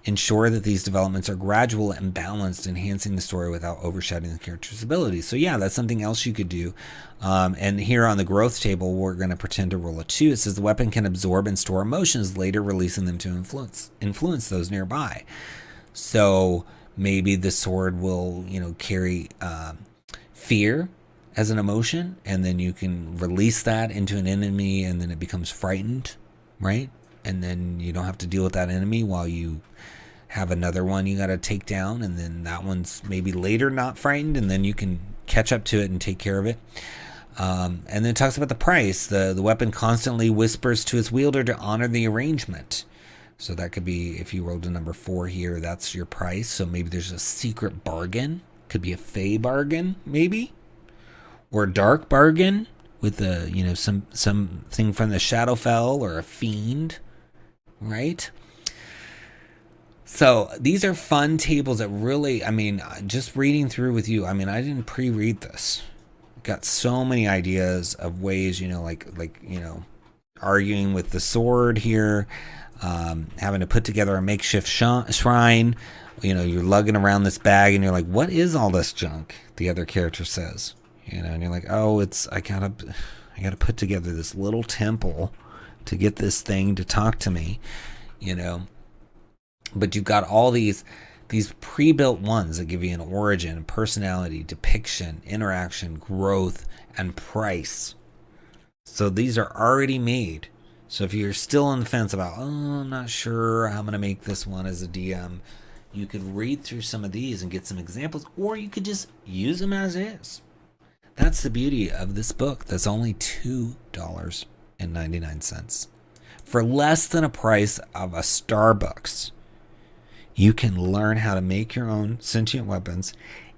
Ensure that these developments are gradual and balanced, enhancing the story without overshadowing the character's abilities. So yeah, that's something else you could do. And here on the growth table, we're going to pretend to roll a 2. It says the weapon can absorb and store emotions, later releasing them to influence those nearby. So maybe the sword will, carry fear as an emotion, and then you can release that into an enemy, and then it becomes frightened, right? And then you don't have to deal with that enemy while you have another one you got to take down, and then that one's maybe later not frightened, and then you can catch up to it and take care of it. And then it talks about the price. The weapon constantly whispers to its wielder to honor the arrangement. So that could be, if you rolled a number 4 here, that's your price. So maybe there's a secret bargain. Could be a fey bargain, maybe, or a dark bargain with a something from the Shadowfell or a fiend, right? So these are fun tables that really, just reading through with you, I didn't pre-read this. Got so many ideas of ways, arguing with the sword here, having to put together a makeshift shrine. You're lugging around this bag and you're like, what is all this junk? The other character says, and you're like, oh, I gotta put together this little temple to get this thing to talk to me, but you've got all these pre-built ones that give you an origin, personality, depiction, interaction, growth, and price. So these are already made. So if you're still on the fence about, I'm not sure how I'm going to make this one as a DM, you could read through some of these and get some examples, or you could just use them as is. That's the beauty of this book. That's only $2.99. For less than a price of a Starbucks, you can learn how to make your own sentient weapons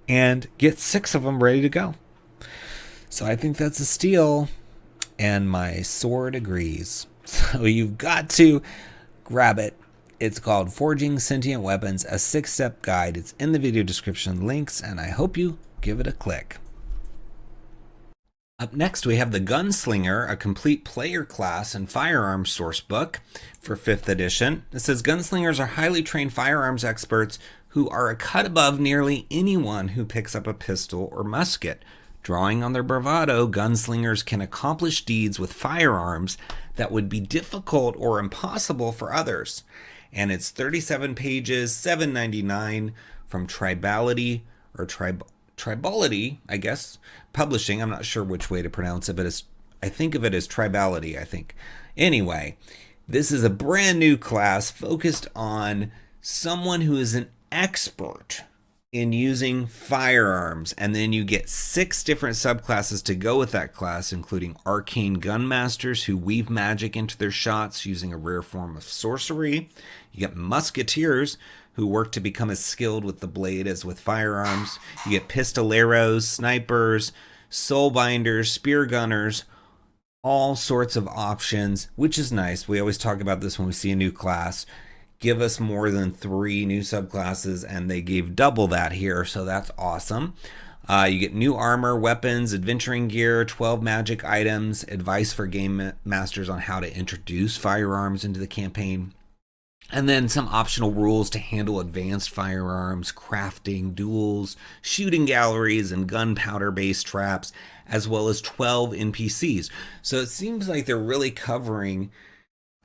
and get 6 of them ready to go. So I think that's a steal, and my sword agrees. So you've got to grab it. It's called Forging Sentient Weapons, a 6-step guide. It's in the video description links, and I hope you give it a click. Up next, we have the Gunslinger, a complete player class and firearms source book for 5th edition. It says Gunslingers are highly trained firearms experts who are a cut above nearly anyone who picks up a pistol or musket. Drawing on their bravado, gunslingers can accomplish deeds with firearms that would be difficult or impossible for others. And it's 37 pages, $7.99 from Tribality or Tribality, I guess, Publishing. I'm not sure which way to pronounce it, but I think of it as Tribality, I think. Anyway, this is a brand new class focused on someone who is an expert in using firearms, and then you get 6 different subclasses to go with that class, including arcane gunmasters who weave magic into their shots using a rare form of sorcery. You get musketeers who work to become as skilled with the blade as with firearms. You get pistoleros, snipers, soulbinders, spear gunners, all sorts of options, which is nice. We always talk about this when we see a new class. Give us more than 3 new subclasses, and they gave double that here, so that's awesome. You get new armor, weapons, adventuring gear, 12 magic items, advice for game masters on how to introduce firearms into the campaign, and then some optional rules to handle advanced firearms, crafting, duels, shooting galleries, and gunpowder-based traps, as well as 12 NPCs. So it seems like they're really covering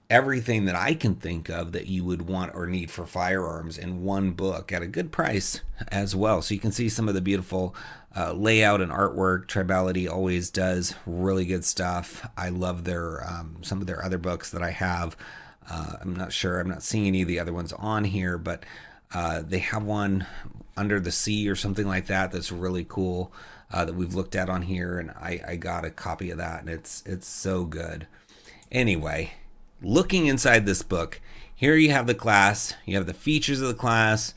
everything that I can think of that you would want or need for firearms in one book at a good price as well. So you can see some of the beautiful layout and artwork. Tribality always does really good stuff. I love their some of their other books that I have. I'm not seeing any of the other ones on here, but they have one Under the Sea or something like that that's really cool. that we've looked at on here, and I got a copy of that, and it's so good. Anyway, looking inside this book, here you have the class, you have the features of the class,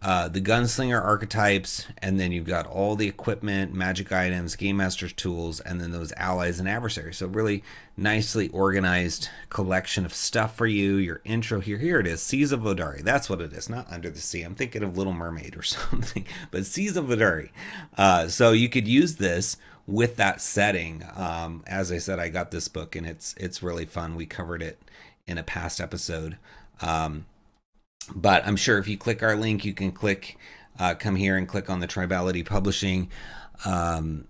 the gunslinger archetypes, and then you've got all the equipment, magic items, game master's tools, and then those allies and adversaries. So really nicely organized collection of stuff for you. Your intro here it is, 𝙎𝙤𝙬𝙧𝙀 𝙬𝙪. That's what it is, not Under the Sea. I'm thinking of Little Mermaid or something, but 𝙎𝙤𝙬𝙧𝙀 𝙬𝙪. So you could use this with that setting. As I said, I got this book, and it's really fun. We covered it in a past episode. But I'm sure if you click our link, you can come here and click on the Tribality Publishing, and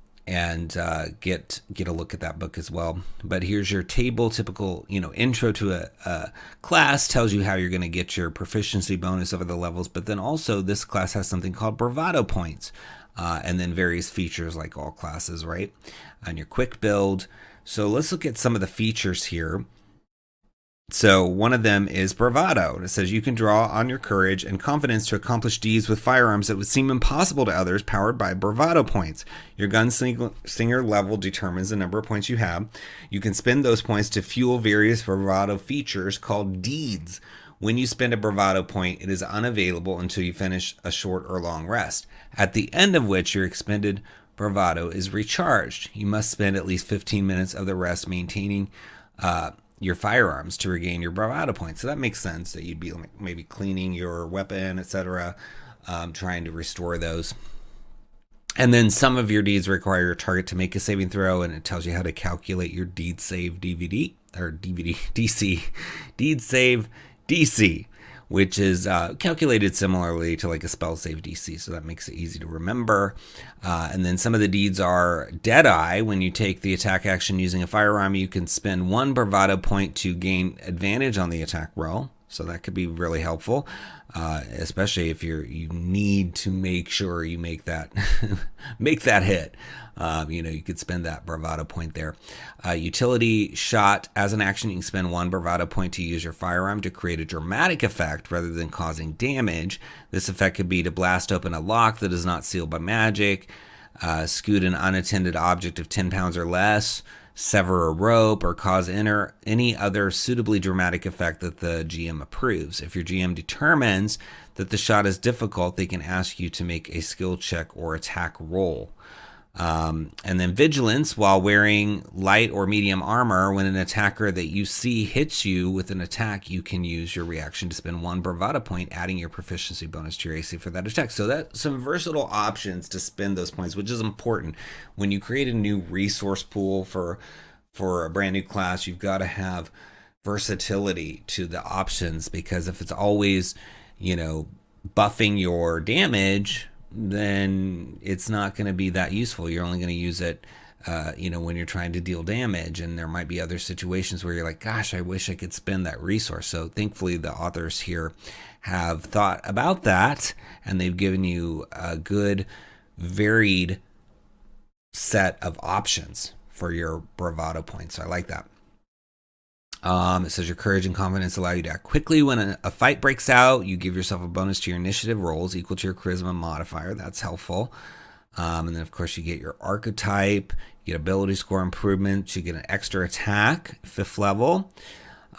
get a look at that book as well. But here's your table, typical, intro to a class, tells you how you're going to get your proficiency bonus over the levels. But then also this class has something called bravado points, and then various features like all classes, right? And your quick build. So let's look at some of the features here. So one of them is bravado. It says you can draw on your courage and confidence to accomplish deeds with firearms that would seem impossible to others, powered by bravado points. Your gunslinger level determines the number of points you have. You can spend those points to fuel various bravado features called deeds. When you spend a bravado point, it is unavailable until you finish a short or long rest, at the end of which your expended bravado is recharged. You must spend at least 15 minutes of the rest maintaining your firearms to regain your bravado points. So that makes sense that you'd be maybe cleaning your weapon, etc., trying to restore those. And then some of your deeds require your target to make a saving throw, and it tells you how to calculate your deed save DVD or DVD DC, deed save DC, which is calculated similarly to like a spell save DC, so that makes it easy to remember. And then some of the deeds are Deadeye. When you take the attack action using a firearm, you can spend 1 bravado point to gain advantage on the attack roll, so that could be really helpful, especially if you need to make sure you make that make that hit. You could spend that bravado point there. Utility shot. As an action, you can spend 1 bravado point to use your firearm to create a dramatic effect rather than causing damage. This effect could be to blast open a lock that is not sealed by magic, scoot an unattended object of 10 pounds or less, sever a rope, or cause any other suitably dramatic effect that the GM approves. If your GM determines that the shot is difficult, they can ask you to make a skill check or attack roll. And then vigilance. While wearing light or medium armor, when an attacker that you see hits you with an attack, you can use your reaction to spend 1 bravado point, adding your proficiency bonus to your AC for that attack. So that's some versatile options to spend those points, which is important. When you create a new resource pool for a brand new class, you've got to have versatility to the options, because if it's always, buffing your damage, then it's not going to be that useful. You're only going to use it, when you're trying to deal damage, and there might be other situations where you're like, gosh, I wish I could spend that resource. So thankfully the authors here have thought about that, and they've given you a good, varied set of options for your bravado points. So I like that. It says your courage and confidence allow you to act quickly. When a fight breaks out, you give yourself a bonus to your initiative rolls equal to your charisma modifier. That's helpful. And then, of course, you get your archetype, you get ability score improvements, you get an extra attack, 5th level.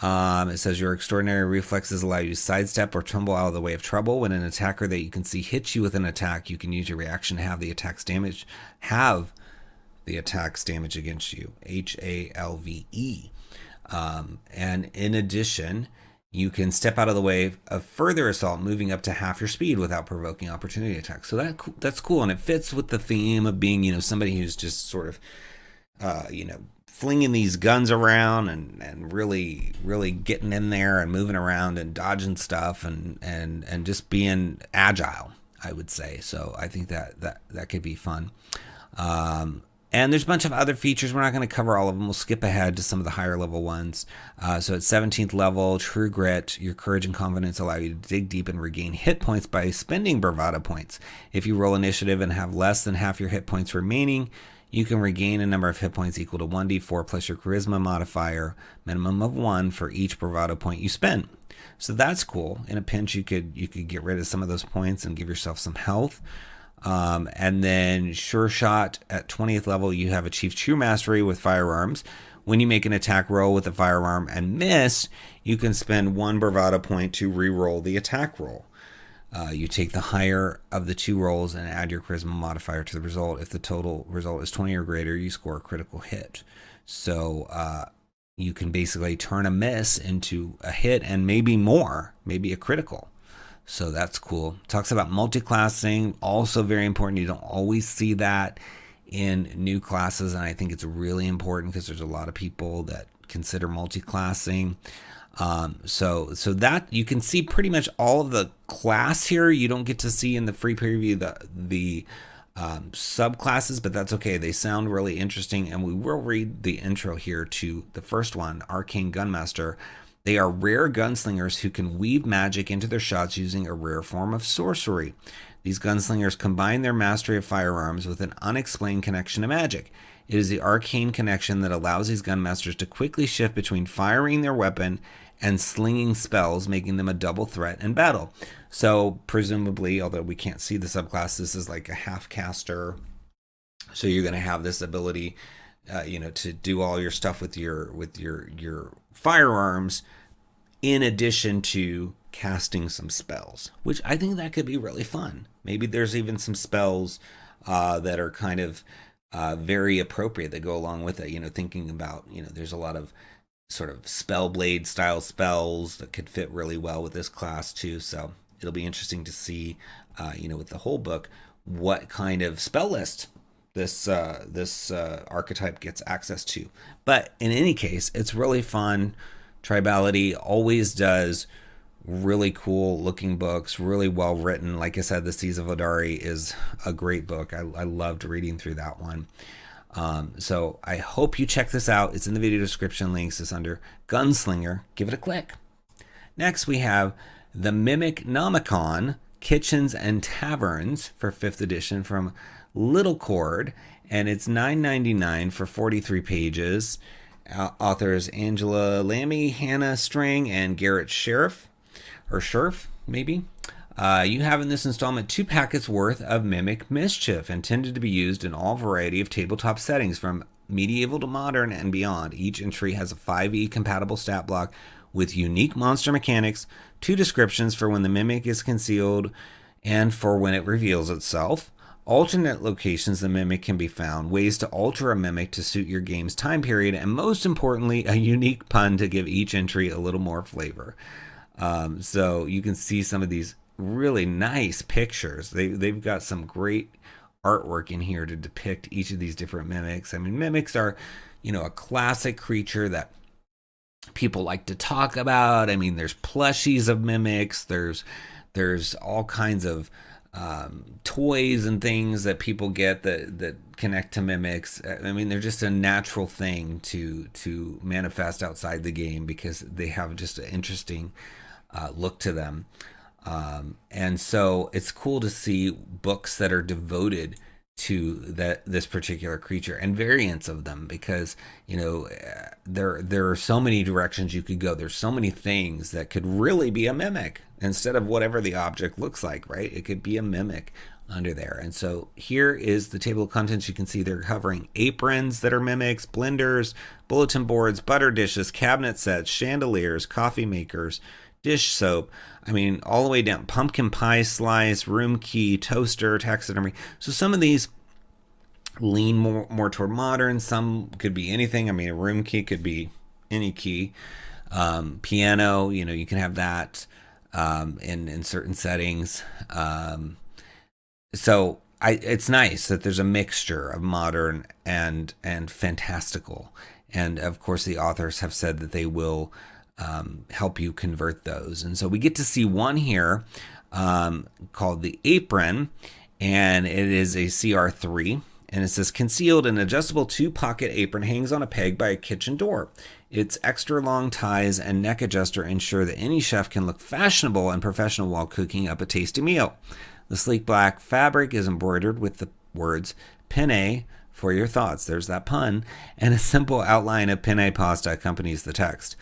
It says your extraordinary reflexes allow you to sidestep or tumble out of the way of trouble. When an attacker that you can see hits you with an attack, you can use your reaction to have the attack's damage against you. 𝙎𝙬𝙬𝙬𝙬. And in addition, you can step out of the way of further assault, moving up to half your speed without provoking opportunity attacks. So that's cool, and it fits with the theme of being, somebody who's just sort of, flinging these guns around and really, really getting in there and moving around and dodging stuff and just being agile, I would say. So I think that could be fun. And there's a bunch of other features. We're not going to cover all of them. We'll skip ahead to some of the higher level ones. So at 17th level, True Grit, your courage and confidence allow you to dig deep and regain hit points by spending bravado points. If you roll initiative and have less than half your hit points remaining, you can regain a number of hit points equal to 1d4 plus your charisma modifier, minimum of 1 for each bravado point you spend. So that's cool. In a pinch, you could get rid of some of those points and give yourself some health. And then Sure Shot at 20th level, you have achieved true mastery with firearms. When you make an attack roll with a firearm and miss, you can spend 1 bravado point to re-roll the attack roll. You take the higher of the 2 rolls and add your charisma modifier to the result. If the total result is 20 or greater, you score a critical hit. So you can basically turn a miss into a hit and maybe more, maybe a critical. So that's cool. Talks about multi-classing, also very important. You don't always see that in new classes, and I think it's really important because there's a lot of people that consider multi-classing. So that you can see pretty much all of the class here. You don't get to see in the free preview the subclasses, but that's okay. They sound really interesting, and we will read the intro here to the first one, Arcane Gunmaster. They are rare gunslingers who can weave magic into their shots using a rare form of sorcery. These gunslingers combine their mastery of firearms with an unexplained connection to magic. It is the arcane connection that allows these gunmasters to quickly shift between firing their weapon and slinging spells, making them a double threat in battle. So presumably, although we can't see the subclass, this is like a half caster. So you're going to have this ability to do all your stuff with your firearms in addition to casting some spells, which I think that could be really fun. Maybe there's even some spells that are kind of very appropriate that go along with it. Thinking about, there's a lot of sort of Spellblade style spells that could fit really well with this class too. So it'll be interesting to see, with the whole book, what kind of spell list this archetype gets access to. But in any case, it's really fun. Tribality always does really cool looking books, really well written. Like I said, the Seas of Ladari is a great book. I loved reading through that one. So I hope you check this out. It's in the video description links. It's under Gunslinger. Give it a click. Next, we have the Mimicnomicon, Kitchens and Taverns for 5th edition from Little Cord, and it's $9.99 for 43 pages. Authors Angela Lammy, Hannah Strang, and Garrett Sheriff, or Scherf, maybe. You have in this installment 2 packets worth of Mimic Mischief, intended to be used in all variety of tabletop settings, from medieval to modern and beyond. Each entry has a 5e compatible stat block with unique monster mechanics, 2 descriptions for when the Mimic is concealed and for when it reveals itself, alternate locations the Mimic can be found, ways to alter a Mimic to suit your game's time period, and most importantly, a unique pun to give each entry a little more flavor. So you can see some of these really nice pictures. They've got some great artwork in here to depict each of these different Mimics. I mean, Mimics are, a classic creature that people like to talk about. I mean, there's plushies of Mimics. There's all kinds of toys and things that people get that connect to Mimics. I mean, they're just a natural thing to manifest outside the game because they have just an interesting look to them. And so it's cool to see books that are devoted to this particular creature and variants of them, because there are so many directions you could go. There's so many things that could really be a Mimic instead of whatever the object looks like, right? It could be a Mimic under there. And so here is the table of contents. You can see they're covering aprons that are Mimics, blenders, bulletin boards, butter dishes, cabinet sets, chandeliers, coffee makers, dish soap. I mean, all the way down, pumpkin pie slice, room key, toaster, taxidermy. So some of these lean more toward modern. Some could be anything. I mean, a room key could be any key. Piano, you can have that in certain settings. So it's nice that there's a mixture of modern and fantastical. And of course, the authors have said that they will help you convert those. And so we get to see one here called the Apron, and it is a CR3, and it says concealed an adjustable 2-pocket apron hangs on a peg by a kitchen door. Its extra long ties and neck adjuster ensure that any chef can look fashionable and professional while cooking up a tasty meal. The sleek black fabric is embroidered with the words penne for your thoughts. There's that pun. And a simple outline of penne pasta accompanies the text.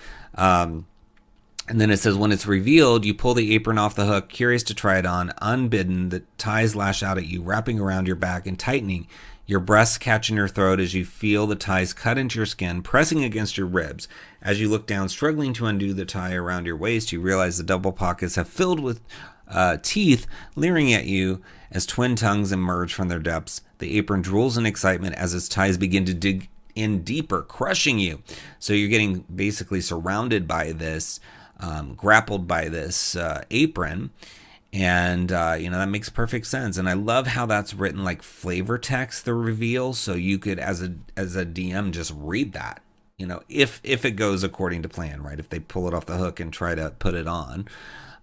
And then it says, when it's revealed, you pull the apron off the hook, curious to try it on. Unbidden, the ties lash out at you, wrapping around your back and tightening. Your breasts catch in your throat as you feel the ties cut into your skin, pressing against your ribs. As you look down, struggling to undo the tie around your waist, you realize the double pockets have filled with teeth leering at you as twin tongues emerge from their depths. The apron drools in excitement as its ties begin to dig in deeper, crushing you. So you're getting basically surrounded by this, grappled by this apron. And, that makes perfect sense. And I love how that's written like flavor text, the reveal. So you could, as a DM, just read that, if it goes according to plan, right? If they pull it off the hook and try to put it on.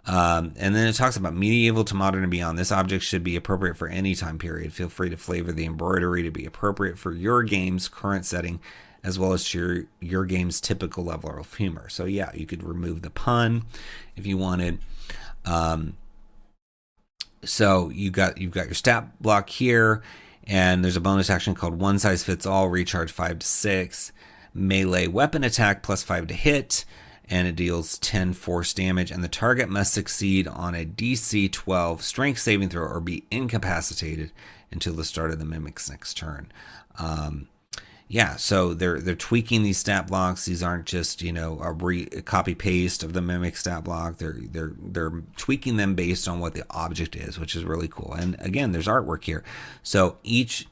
And then it talks about medieval to modern and beyond. This object should be appropriate for any time period. Feel free to flavor the embroidery to be appropriate for your game's current setting, as well as your game's typical level of humor. So yeah, you could remove the pun if you wanted. So you got your stat block here, and there's a bonus action called One Size Fits All, recharge 5 to 6, melee weapon attack plus 5 to hit, and it deals 10 force damage, and the target must succeed on a DC 12 strength saving throw or be incapacitated until the start of the mimic's next turn. So they're tweaking these stat blocks. These aren't just a copy paste of the mimic stat block. They're tweaking them based on what the object is, which is really cool. And again, there's artwork here. So each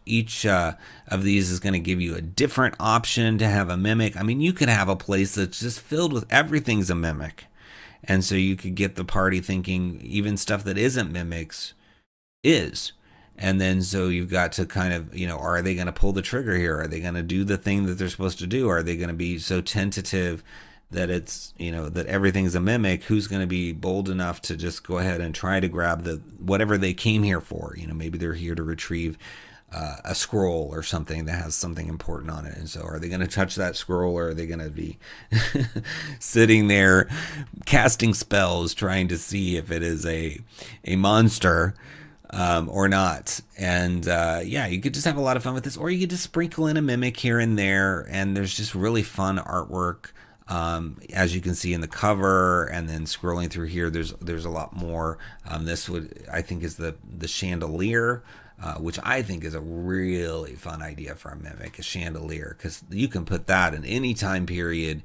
of these is going to give you a different option to have a mimic. I mean, you could have a place that's just filled with everything's a mimic, and so you could get the party thinking even stuff that isn't mimics is. And then so you've got to kind of, are they going to pull the trigger here? Are they going to do the thing that they're supposed to do? Are they going to be so tentative that it's, that everything's a mimic? Who's going to be bold enough to just go ahead and try to grab whatever they came here for? Maybe they're here to retrieve a scroll or something that has something important on it. And so are they going to touch that scroll, or are they going to be sitting there casting spells trying to see if it is a monster? Or not. And you could just have a lot of fun with this, or you could just sprinkle in a mimic here and there, and there's just really fun artwork, as you can see in the cover. And then scrolling through here, there's a lot more. This I think is the chandelier, which I think is a really fun idea for a mimic, a chandelier, because you can put that in any time period,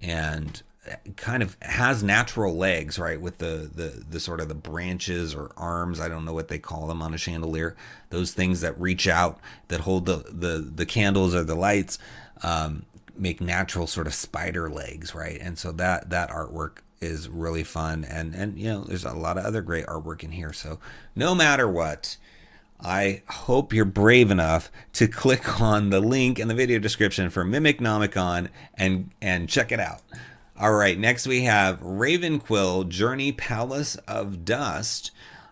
and kind of has natural legs, right, with the sort of the branches or arms, I don't know what they call them on a chandelier, those things that reach out, that hold the candles or the lights, make natural sort of spider legs, right? And so that artwork is really fun, and there's a lot of other great artwork in here. So no matter what, I hope you're brave enough to click on the link in the video description for Mimicnomicon and check it out. All right, next we have RavenQuill Journey Palace of Dust,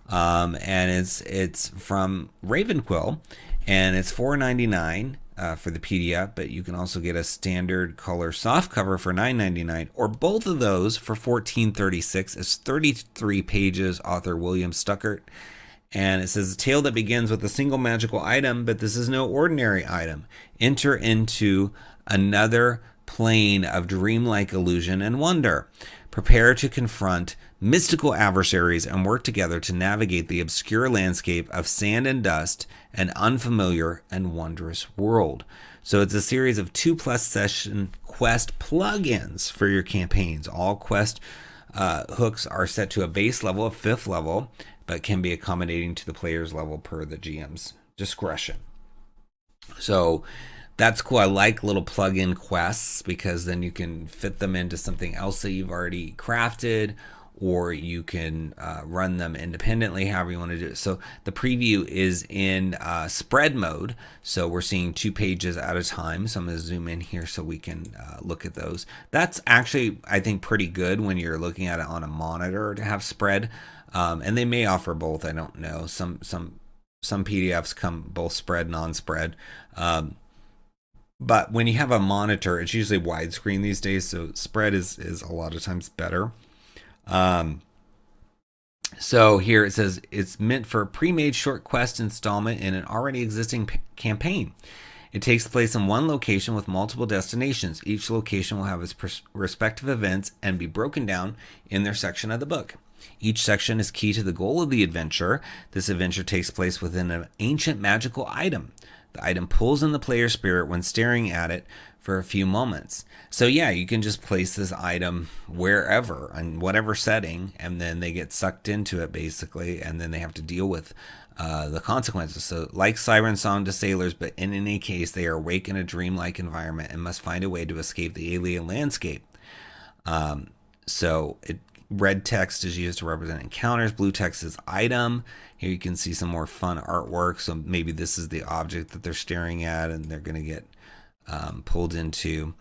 and it's from RavenQuill, and it's $4.99 for the PDF, but you can also get a standard color softcover for $9.99, or both of those for $14.36. It's 33 pages, author William Stuckert, and it says, a tale that begins with a single magical item, but this is no ordinary item. Enter into another plane of dreamlike illusion and wonder. Prepare to confront mystical adversaries and work together to navigate the obscure landscape of sand and dust, an unfamiliar and wondrous world. So it's a series of 2+ session quest plugins for your campaigns. All quest hooks are set to a base level of 5th level, but can be accommodating to the player's level per the GM's discretion. So that's cool. I like little plug-in quests, because then you can fit them into something else that you've already crafted, or you can run them independently, however you want to do it. So the preview is in spread mode, so we're seeing 2 pages at a time. So I'm going to zoom in here so we can look at those. That's actually, I think, pretty good when you're looking at it on a monitor to have spread, and they may offer both. I don't know. Some PDFs come both spread, non-spread. But when you have a monitor, it's usually widescreen these days, so spread is a lot of times better. So here it says it's meant for a pre-made short quest installment in an already existing campaign. It takes place in one location with multiple destinations. Each location will have its respective events and be broken down in their section of the book. Each section is key to the goal of the adventure. This adventure takes place within an ancient magical item. The item pulls in the player's spirit when staring at it for a few moments. So yeah, you can just place this item wherever, in whatever setting, and then they get sucked into it basically, and then they have to deal with the consequences. So like Siren Song to Sailors, but in any case, they are awake in a dreamlike environment and must find a way to escape the alien landscape. Red text is used to represent encounters. Blue text is item. Here you can see some more fun artwork. So maybe this is the object that they're staring at and they're going to get pulled into.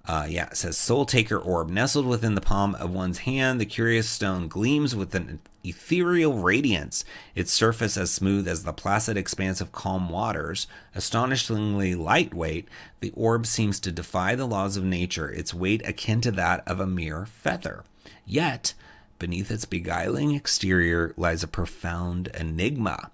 It says Soul Taker Orb. Nestled within the palm of one's hand, the curious stone gleams with an ethereal radiance, its surface as smooth as the placid expanse of calm waters. Astonishingly lightweight, the orb seems to defy the laws of nature, its weight akin to that of a mere feather. Yet, beneath its beguiling exterior lies a profound enigma.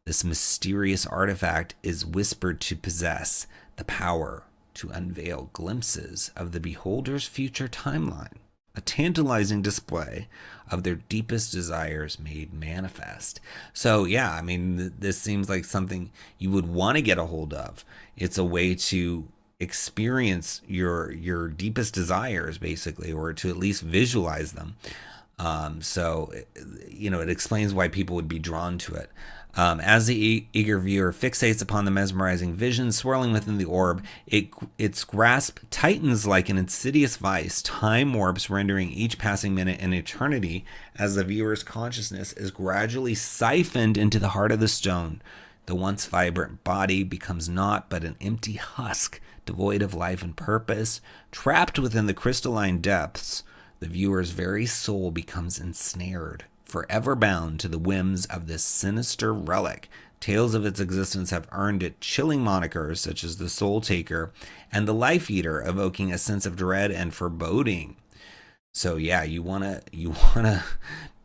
This mysterious artifact is whispered to possess the power to unveil glimpses of the beholder's future timeline, a tantalizing display of their deepest desires made manifest. So yeah, I mean, this seems like something you would want to get a hold of. It's a way to experience your deepest desires, basically, or to at least visualize them. It explains why people would be drawn to it. As the eager viewer fixates upon the mesmerizing vision swirling within the orb, its grasp tightens like an insidious vice. Time warps, rendering each passing minute an eternity as the viewer's consciousness is gradually siphoned into the heart of the stone. The once vibrant body becomes naught but an empty husk, devoid of life and purpose. Trapped within the crystalline depths, the viewer's very soul becomes ensnared, forever bound to the whims of this sinister relic. Tales of its existence have earned it chilling monikers such as the Soul Taker and the Life Eater, evoking a sense of dread and foreboding. So yeah, you wanna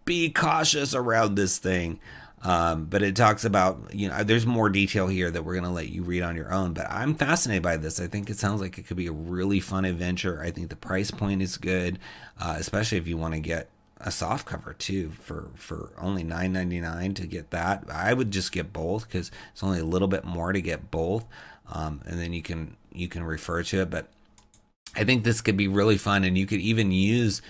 be cautious around this thing. But it talks about, there's more detail here that we're going to let you read on your own. But I'm fascinated by this. I think it sounds like it could be a really fun adventure. I think the price point is good, especially if you want to get a soft cover too for only $9.99 to get that. I would just get both because it's only a little bit more to get both, and then you can refer to it. But I think this could be really fun, and you could even use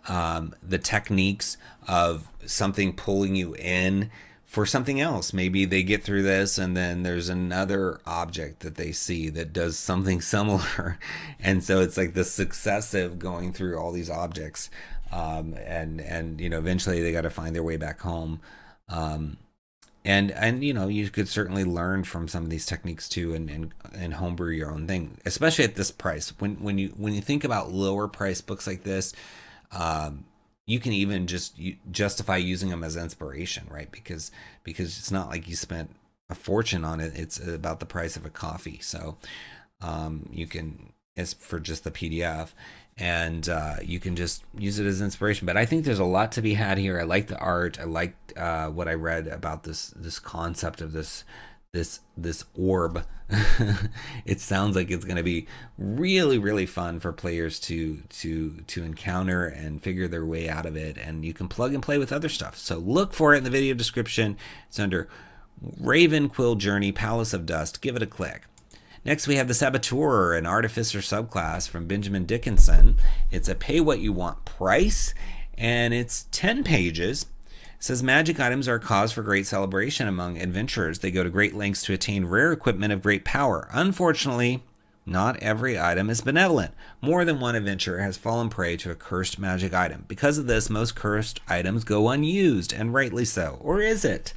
the techniques of something pulling you in for something else. Maybe they get through this and then there's another object that they see that does something similar, and so it's like the successive going through all these objects, and eventually they got to find their way back home, and you could certainly learn from some of these techniques too, and homebrew your own thing, especially at this price. When you think about lower price books like this, you can even just justify using them as inspiration, right? Because it's not like you spent a fortune on it. It's about the price of a coffee. So you can, it's for just the PDF, and you can just use it as inspiration. But I think there's a lot to be had here. I like the art. I like what I read about this concept of this orb. It sounds like it's going to be really, really fun for players to encounter and figure their way out of it, and you can plug and play with other stuff. So look for it in the video description. It's under RavenQuill Journey, Palace of Dust. Give it a click. Next, we have the Saboteur, an artificer subclass from Benjamin Dickinson. It's a pay what you want price, and it's 10 pages. It says magic items are a cause for great celebration among adventurers. They go to great lengths to attain rare equipment of great power. Unfortunately, not every item is benevolent. More than one adventurer has fallen prey to a cursed magic item. Because of this, most cursed items go unused, and rightly so. Or is it?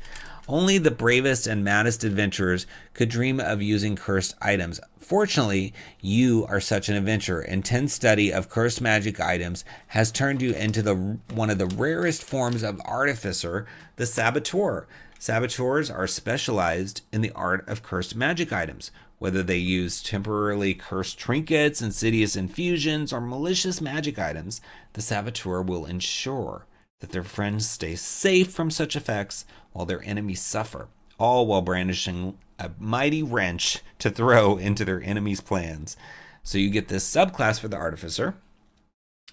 Only the bravest and maddest adventurers could dream of using cursed items. Fortunately, you are such an adventurer. Intense study of cursed magic items has turned you into one of the rarest forms of artificer, the Saboteur. Saboteurs are specialized in the art of cursed magic items. Whether they use temporarily cursed trinkets, insidious infusions, or malicious magic items, the Saboteur will ensure that their friends stay safe from such effects while their enemies suffer. all while brandishing a mighty wrench to throw into their enemies' plans. So you get this subclass for the artificer,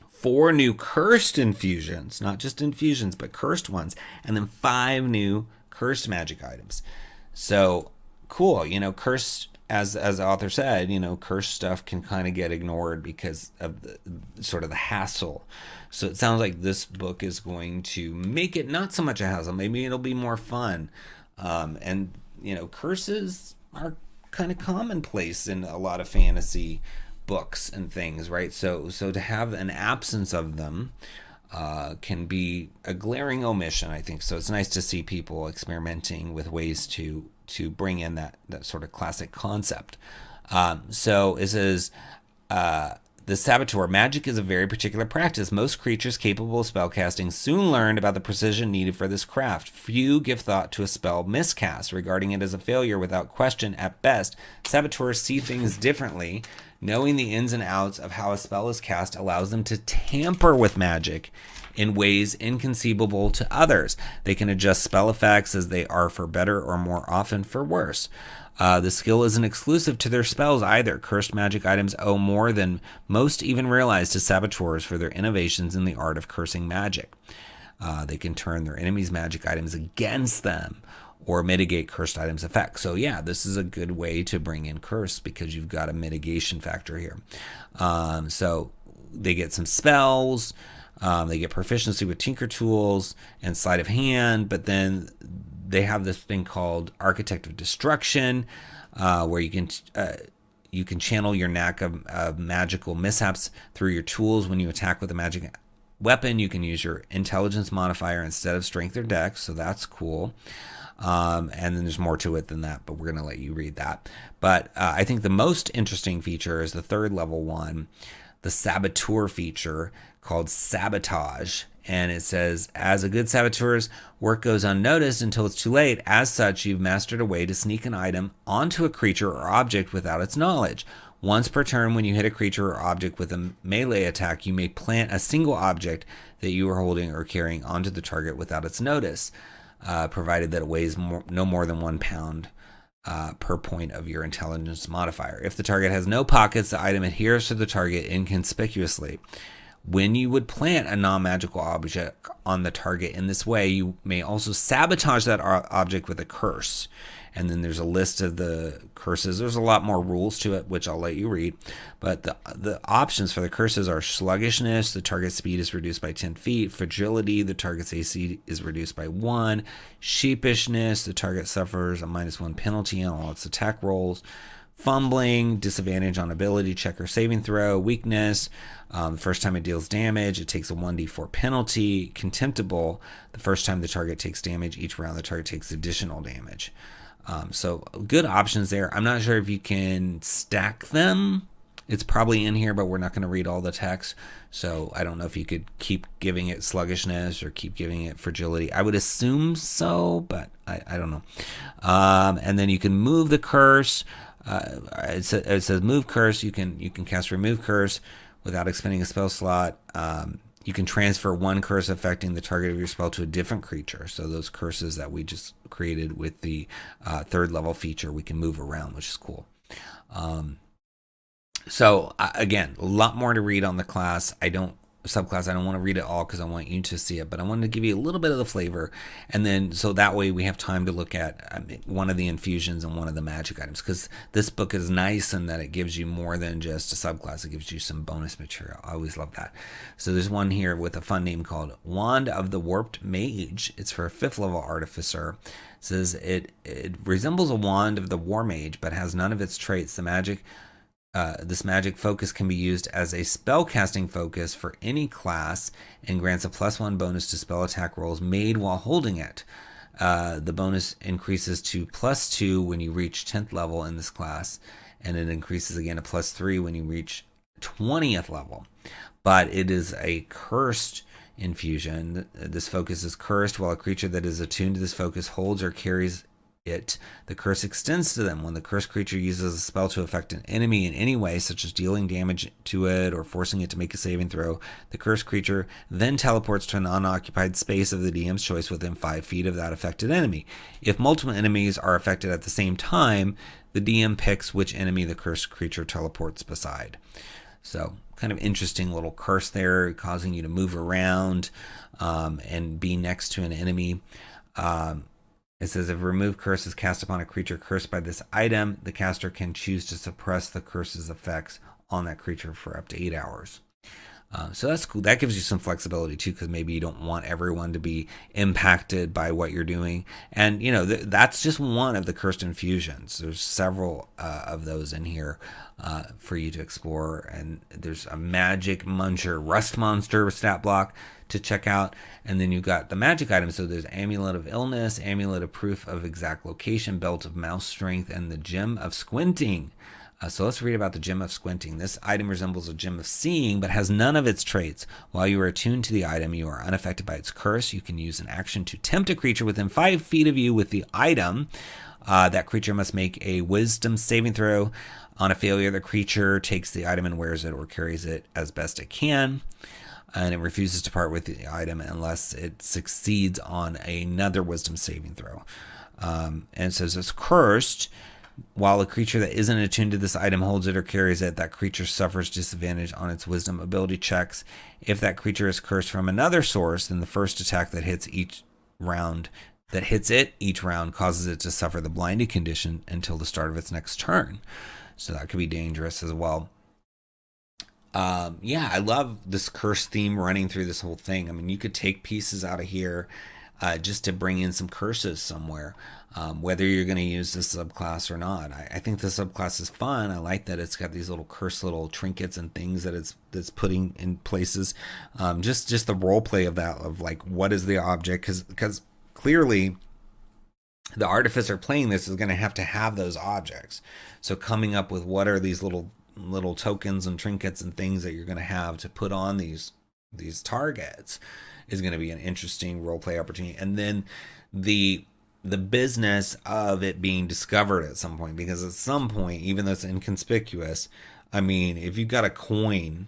4 new cursed infusions, not just infusions, but cursed ones, and then 5 new cursed magic items. So cool, cursed, as the author said, cursed stuff can kind of get ignored because of the sort of the hassle. So it sounds like this book is going to make it not so much a hassle. Maybe it'll be more fun. And curses are kind of commonplace in a lot of fantasy books and things, right? So to have an absence of them can be a glaring omission, I think. So it's nice to see people experimenting with ways to bring in that sort of classic concept. So it says, the Saboteur, magic is a very particular practice. Most creatures capable of spellcasting soon learned about the precision needed for this craft. Few give thought to a spell miscast, regarding it as a failure without question at best. Saboteurs see things differently. Knowing the ins and outs of how a spell is cast allows them to tamper with magic in ways inconceivable to others. They can adjust spell effects as they are for better or more often for worse. The skill isn't exclusive to their spells either. Cursed magic items owe more than most even realize to saboteurs for their innovations in the art of cursing magic. They can turn their enemies' magic items against them or mitigate cursed items' effects. So yeah, this is a good way to bring in curse because you've got a mitigation factor here. So they get some spells. They get proficiency with Tinker Tools and Sleight of Hand, but then they have this thing called Architect of Destruction, where you can channel your knack of magical mishaps through your tools. When you attack with a magic weapon, you can use your intelligence modifier instead of strength or dex, so that's cool. And then there's more to it than that, but we're going to let you read that. But I think the most interesting feature is the 3rd level one, the Saboteur feature called Sabotage. And it says, as a good saboteur's work goes unnoticed until it's too late. As such, you've mastered a way to sneak an item onto a creature or object without its knowledge. Once per turn, when you hit a creature or object with a melee attack, you may plant a single object that you are holding or carrying onto the target without its notice, provided that it weighs no more than 1 pound per point of your intelligence modifier. If the target has no pockets, the item adheres to the target inconspicuously. When you would plant a non-magical object on the target in this way, you may also sabotage that object with a curse. And then there's a list of the curses. There's a lot more rules to it, which I'll let you read. But the options for the curses are sluggishness, the target speed is reduced by 10 feet. Fragility, the target's AC is reduced by 1. Sheepishness, the target suffers a -1 penalty on all its attack rolls. Fumbling, disadvantage on ability check or saving throw. Weakness, the first time it deals damage, it takes a 1d4 penalty. Contemptible, the first time the target takes damage, each round the target takes additional damage. So good options there. I'm not sure if you can stack them. It's probably in here, but we're not going to read all the text. So I don't know if you could keep giving it sluggishness or keep giving it fragility. I would assume so, but I don't know. And then you can move the curse. It says move curse. You can cast remove curse without expending a spell slot. You can transfer 1 curse affecting the target of your spell to a different creature. So those curses that we just created with the 3rd level feature, we can move around, which is cool. So again, a lot more to read on the class. Subclass, I don't want to read it all because I want you to see it, but I wanted to give you a little bit of the flavor, and then so that way we have time to look at one of the infusions and one of the magic items, because this book is nice in that it gives you more than just a subclass. It gives you some bonus material. I always love that. So there's one here with a fun name called Wand of the Warped Mage. It's for a 5th level artificer. It says it resembles a wand of the war mage, but has none of its traits. This magic focus can be used as a spellcasting focus for any class and grants a +1 bonus to spell attack rolls made while holding it. The bonus increases to +2 when you reach 10th level in this class, and it increases again to +3 when you reach 20th level. But it is a cursed infusion. This focus is cursed while a creature that is attuned to this focus holds or carries the curse extends to them. When the cursed creature uses a spell to affect an enemy in any way, such as dealing damage to it or forcing it to make a saving throw, the cursed creature then teleports to an unoccupied space of the DM's choice within 5 feet of that affected enemy. If multiple enemies are affected at the same time, the DM picks which enemy the cursed creature teleports beside. So kind of interesting little curse there, causing you to move around and be next to an enemy. It says, if remove curse is cast upon a creature cursed by this item, the caster can choose to suppress the curse's effects on that creature for up to 8 hours. So that's cool. That gives you some flexibility too, because maybe you don't want everyone to be impacted by what you're doing. And, you know, that's just one of the cursed infusions. There's several of those in here for you to explore. And there's a magic muncher rust monster stat block to check out. And then you've got the magic items. So there's Amulet of Illness, Amulet of Proof of Exact Location, Belt of Mouse Strength, and the Gem of Squinting. So let's read about the Gem of Squinting. This item resembles a Gem of Seeing, but has none of its traits. While you are attuned to the item, you are unaffected by its curse. You can use an action to tempt a creature within 5 feet of you with the item. That creature must make a wisdom saving throw. On a failure, the creature takes the item and wears it or carries it as best it can. And it refuses to part with the item unless it succeeds on another wisdom saving throw. And it says it's cursed. While a creature that isn't attuned to this item holds it or carries it, that creature suffers disadvantage on its wisdom ability checks. If that creature is cursed from another source, then the first attack that hits each round causes it to suffer the blinded condition until the start of its next turn. So that could be dangerous as well. Yeah, I love this curse theme running through this whole thing. I mean, you could take pieces out of here just to bring in some curses somewhere, whether you're going to use this subclass or not. I think the subclass is fun. I like that it's got these little curse little trinkets and things that it's putting in places. Just the role play of that, of like, what is the object? Because clearly the artificer playing this is going to have those objects. So coming up with what are these little tokens and trinkets and things that you're going to have to put on these targets is going to be an interesting role play opportunity. And then the business of it being discovered at some point, because at some point, even though it's inconspicuous, I mean, if you've got a coin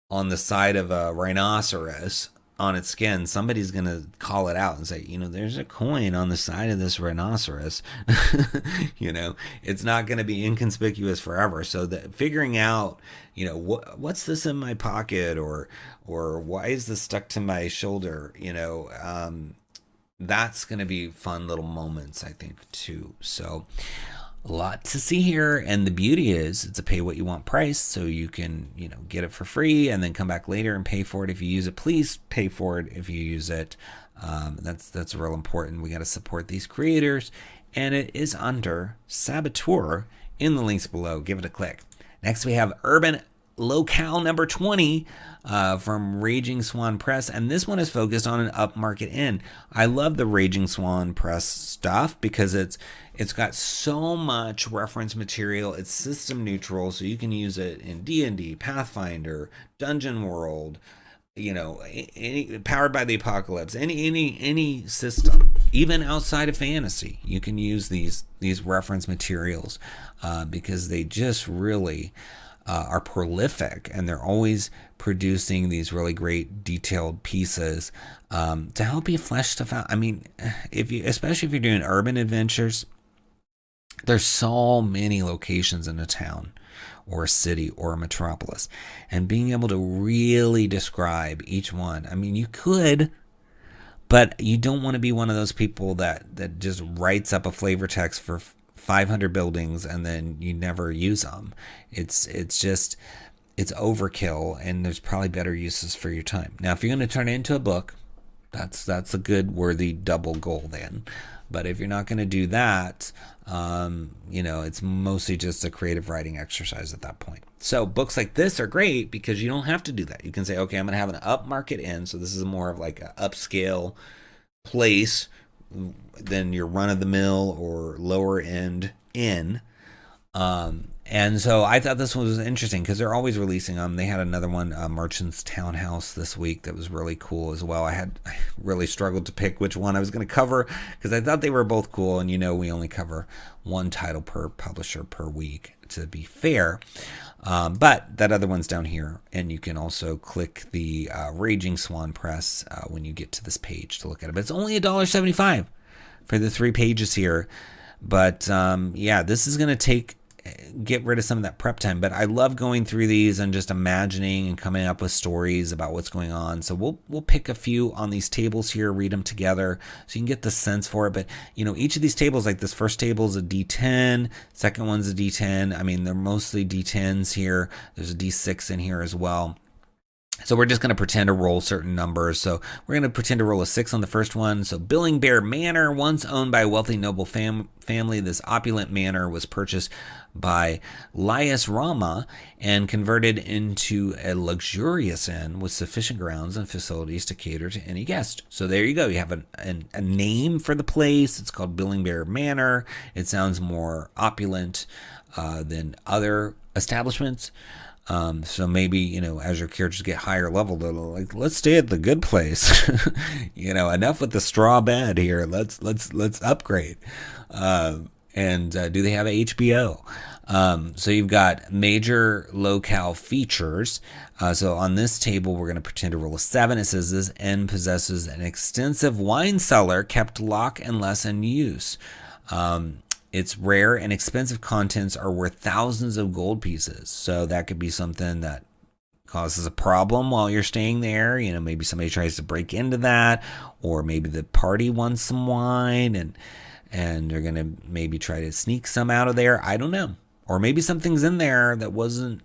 on the side of a rhinoceros on its skin, somebody's going to call it out and say, you know, there's a coin on the side of this rhinoceros. You know, it's not going to be inconspicuous forever. So that figuring out, you know, what's this in my pocket, or why is this stuck to my shoulder? You know, that's going to be fun little moments, I think, too. So a lot to see here, and the beauty is it's a pay what you want price, so you can, you know, get it for free and then come back later and pay for it if you use it. Please pay for it if you use it. That's real important. We got to support these creators, and it is under Saboteur in the links below. Give it a click. Next, we have Urban Locale number 20 from Raging Swan Press, and this one is focused on an Upmarket Inn. I love the Raging Swan Press stuff because it's got so much reference material. It's system neutral, so you can use it in D&D, Pathfinder, Dungeon World, you know, any Powered by the Apocalypse, any system, even outside of fantasy. You can use these reference materials because they just really are prolific, and they're always producing these really great detailed pieces to help you flesh stuff out. I mean, especially if you're doing urban adventures, there's so many locations in a town or a city or a metropolis, and being able to really describe each one. I mean, you could, but you don't want to be one of those people that just writes up a flavor text for 500 buildings and then you never use them. It's overkill, and there's probably better uses for your time. Now, if you're going to turn it into a book, that's a good worthy double goal then. But if you're not going to do that, you know, it's mostly just a creative writing exercise at that point. So books like this are great because you don't have to do that. You can say, okay, I'm going to have an Upmarket Inn. So this is more of like an upscale place than your run-of-the-mill or lower-end inn. And And so I thought this one was interesting because they're always releasing them. They had another one, Merchant's Townhouse, this week that was really cool as well. I really struggled to pick which one I was going to cover because I thought they were both cool. And we only cover one title per publisher per week, to be fair. But that other one's down here, and you can also click the Raging Swan Press when you get to this page to look at it. But it's only $1.75 for the 3 pages here. But yeah, this is going to get rid of some of that prep time, but I love going through these and just imagining and coming up with stories about what's going on. So we'll pick a few on these tables here, read them together so you can get the sense for it. But each of these tables, like this first table is a D10, second one's a D10. I mean, they're mostly D10s here. There's a D6 in here as well. So we're just going to pretend to roll certain numbers. So we're going to pretend to roll a 6 on the first one. So Billing Bear Manor, once owned by a wealthy noble family. This opulent manor was purchased by Laius Rama and converted into a luxurious inn with sufficient grounds and facilities to cater to any guest. So there you go. You have a name for the place. It's called Billing Bear Manor. It sounds more opulent than other establishments. So maybe, as your characters get higher level, they're like, let's stay at the good place. Enough with the straw bed here. Let's upgrade. And do they have HBO? So you've got major locale features. So on this table, we're going to pretend to roll a 7. It says this inn possesses an extensive wine cellar kept lock and less in use. Its rare and expensive contents are worth thousands of gold pieces. So that could be something that causes a problem while you're staying there. Maybe somebody tries to break into that, or maybe the party wants some wine and they're going to maybe try to sneak some out of there. I don't know. Or maybe something's in there that wasn't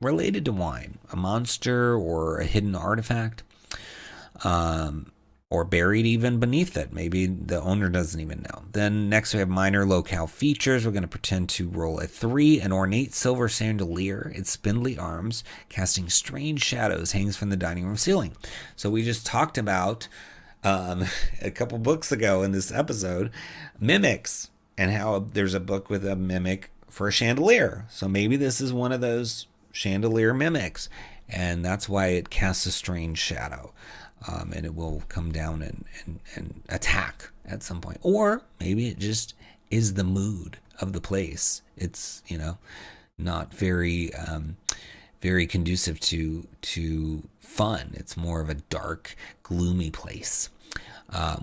related to wine, a monster or a hidden artifact. Or buried even beneath it. Maybe the owner doesn't even know. Then next we have minor locale features. We're going to pretend to roll a 3. An ornate silver chandelier, its spindly arms, casting strange shadows, hangs from the dining room ceiling. So we just talked about a couple books ago in this episode, mimics, and how there's a book with a mimic for a chandelier. So maybe this is one of those chandelier mimics, and that's why it casts a strange shadow. And it will come down and attack at some point. Or maybe it just is the mood of the place. It's, not very very conducive to fun. It's more of a dark, gloomy place.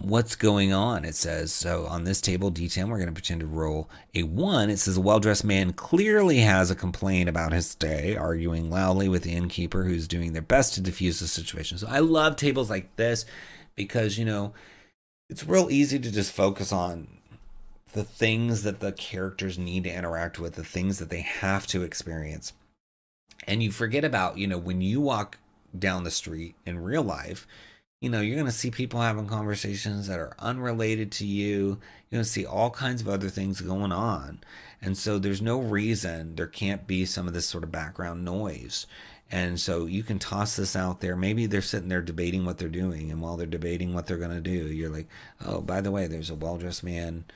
What's going on? It says, so on this table, D10, we're going to pretend to roll a 1. It says, a well-dressed man clearly has a complaint about his stay, arguing loudly with the innkeeper who's doing their best to diffuse the situation. So I love tables like this because, it's real easy to just focus on the things that the characters need to interact with, the things that they have to experience. And you forget about, when you walk down the street in real life, you're going to see people having conversations that are unrelated to you. You're going to see all kinds of other things going on. And so there's no reason there can't be some of this sort of background noise. And so you can toss this out there. Maybe they're sitting there debating what they're doing. And while they're debating what they're going to do, you're like, oh, by the way, there's a well-dressed man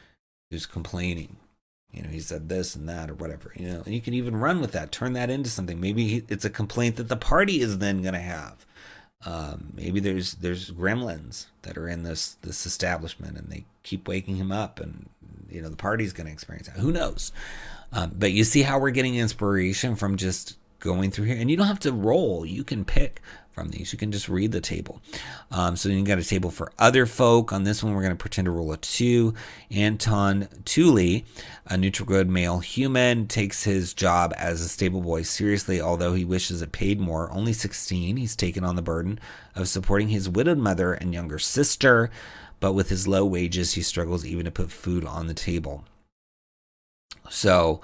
who's complaining. He said this and that or whatever, and you can even run with that, turn that into something. Maybe it's a complaint that the party is then going to have. Maybe there's gremlins that are in this establishment and they keep waking him up, and the party's going to experience that. Who knows? But you see how we're getting inspiration from just going through here, and you don't have to roll. You can pick from these. You can just read the table. So then you got a table for other folk. On this one, we're going to pretend to roll a 2. Anton Thule, a neutral good male human, takes his job as a stable boy seriously, although he wishes it paid more. Only 16, he's taken on the burden of supporting his widowed mother and younger sister, but with his low wages, he struggles even to put food on the table. So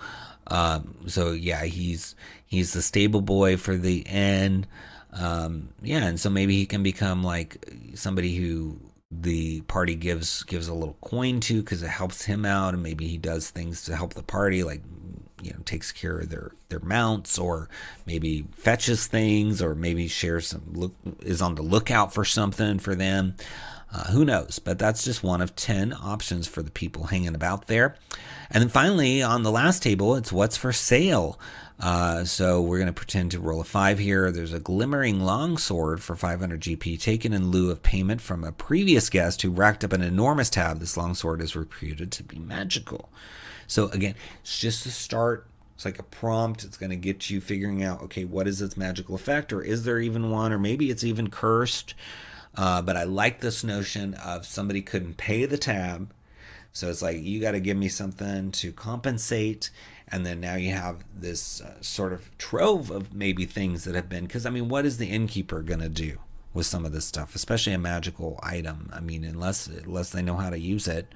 yeah, he's the stable boy for the inn. And so maybe he can become like somebody who the party gives a little coin to because it helps him out, and maybe he does things to help the party, like takes care of their mounts, or maybe fetches things, or maybe shares is on the lookout for something for them. Who knows? But that's just one of 10 options for the people hanging about there. And then finally, on the last table, it's what's for sale. So we're going to pretend to roll a 5 here. There's a glimmering longsword for 500 GP taken in lieu of payment from a previous guest who racked up an enormous tab. This longsword is reputed to be magical. So again, it's just a start. It's like a prompt. It's going to get you figuring out, okay, what is its magical effect, or is there even one, or maybe it's even cursed. But I like this notion of somebody couldn't pay the tab. So it's like, you got to give me something to compensate. And then now you have this sort of trove of maybe things that have been, because I mean, what is the innkeeper going to do with some of this stuff, especially a magical item? I mean, unless they know how to use it,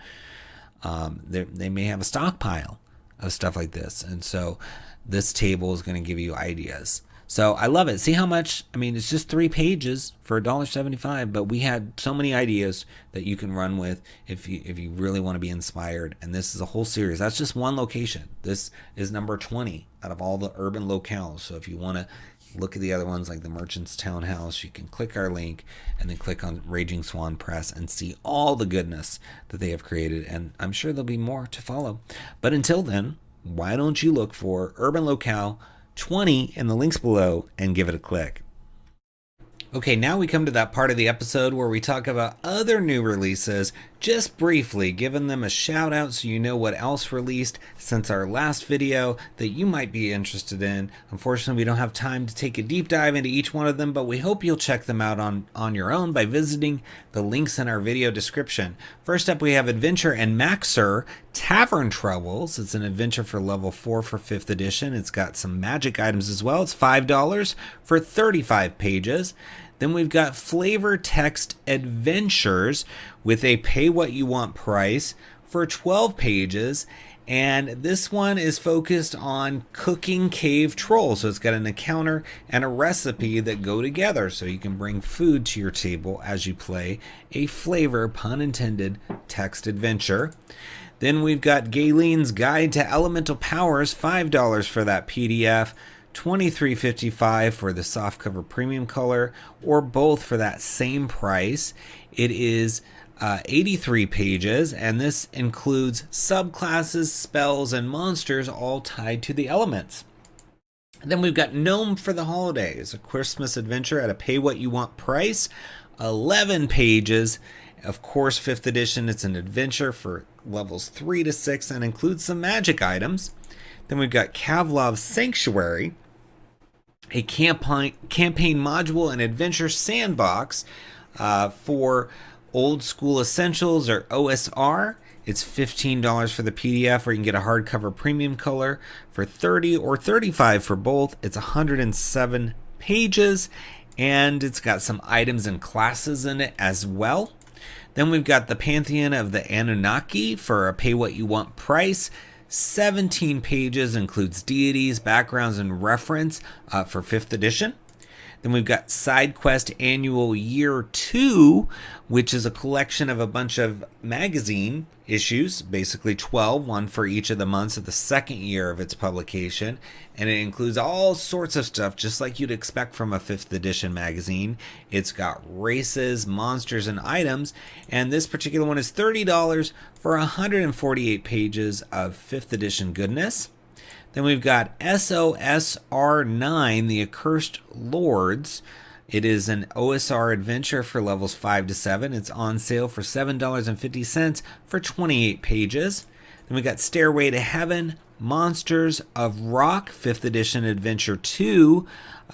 they may have a stockpile of stuff like this. And so this table is going to give you ideas. So I love it. See how much, I mean, it's just 3 pages for $1.75, but we had so many ideas that you can run with if you really want to be inspired. And this is a whole series. That's just one location. This is number 20 out of all the urban locales. So if you want to look at the other ones like the Merchant's Townhouse, you can click our link and then click on Raging Swan Press and see all the goodness that they have created. And I'm sure there'll be more to follow. But until then, why don't you look for Urban Locale 20 in the links below and give it a click. Okay, now we come to that part of the episode where we talk about other new releases, just briefly, giving them a shout out so you know what else released since our last video that you might be interested in. Unfortunately, we don't have time to take a deep dive into each one of them, but we hope you'll check them out on your own by visiting the links in our video description. First up, we have Adventure and Maxer Tavern Troubles. It's an adventure for level 4 for 5th edition. It's got some magic items as well. It's $5 for 35 pages. Then we've got Flavor Text Adventures with a pay what you want price for 12 pages. And this one is focused on cooking cave trolls. So it's got an encounter and a recipe that go together. So you can bring food to your table as you play a flavor, pun intended, text adventure. Then we've got Galen's Guide to Elemental Powers, $5 for that PDF. $23.55 for the softcover premium color, or both for that same price. It is 83 pages, and this includes subclasses, spells, and monsters all tied to the elements. And then we've got Gnome for the Holidays, a Christmas adventure at a pay-what-you-want price, 11 pages. Of course, 5th edition, it's an adventure for levels 3 to 6 and includes some magic items. Then we've got Kavlov's Sanctuary, a campaign module and adventure sandbox for Old School Essentials or OSR. It's $15 for the PDF, or you can get a hardcover premium color for $30 or $35 for both. It's 107 pages, and it's got some items and classes in it as well. Then we've got the Pantheon of the Anunnaki for a pay-what-you-want price. 17 pages, includes deities, backgrounds, and reference for 5th edition. Then we've got Side Quest Annual Year 2, which is a collection of a bunch of magazine issues, basically 12, one for each of the months of the second year of its publication. And it includes all sorts of stuff, just like you'd expect from a 5th edition magazine. It's got races, monsters, and items. And this particular one is $30 for 148 pages of 5th edition goodness. Then we've got SOSR9, The Accursed Lords. It is an OSR adventure for levels 5 to 7. It's on sale for $7.50 for 28 pages. Then we got Stairway to Heaven, Monsters of Rock, 5th edition adventure 2.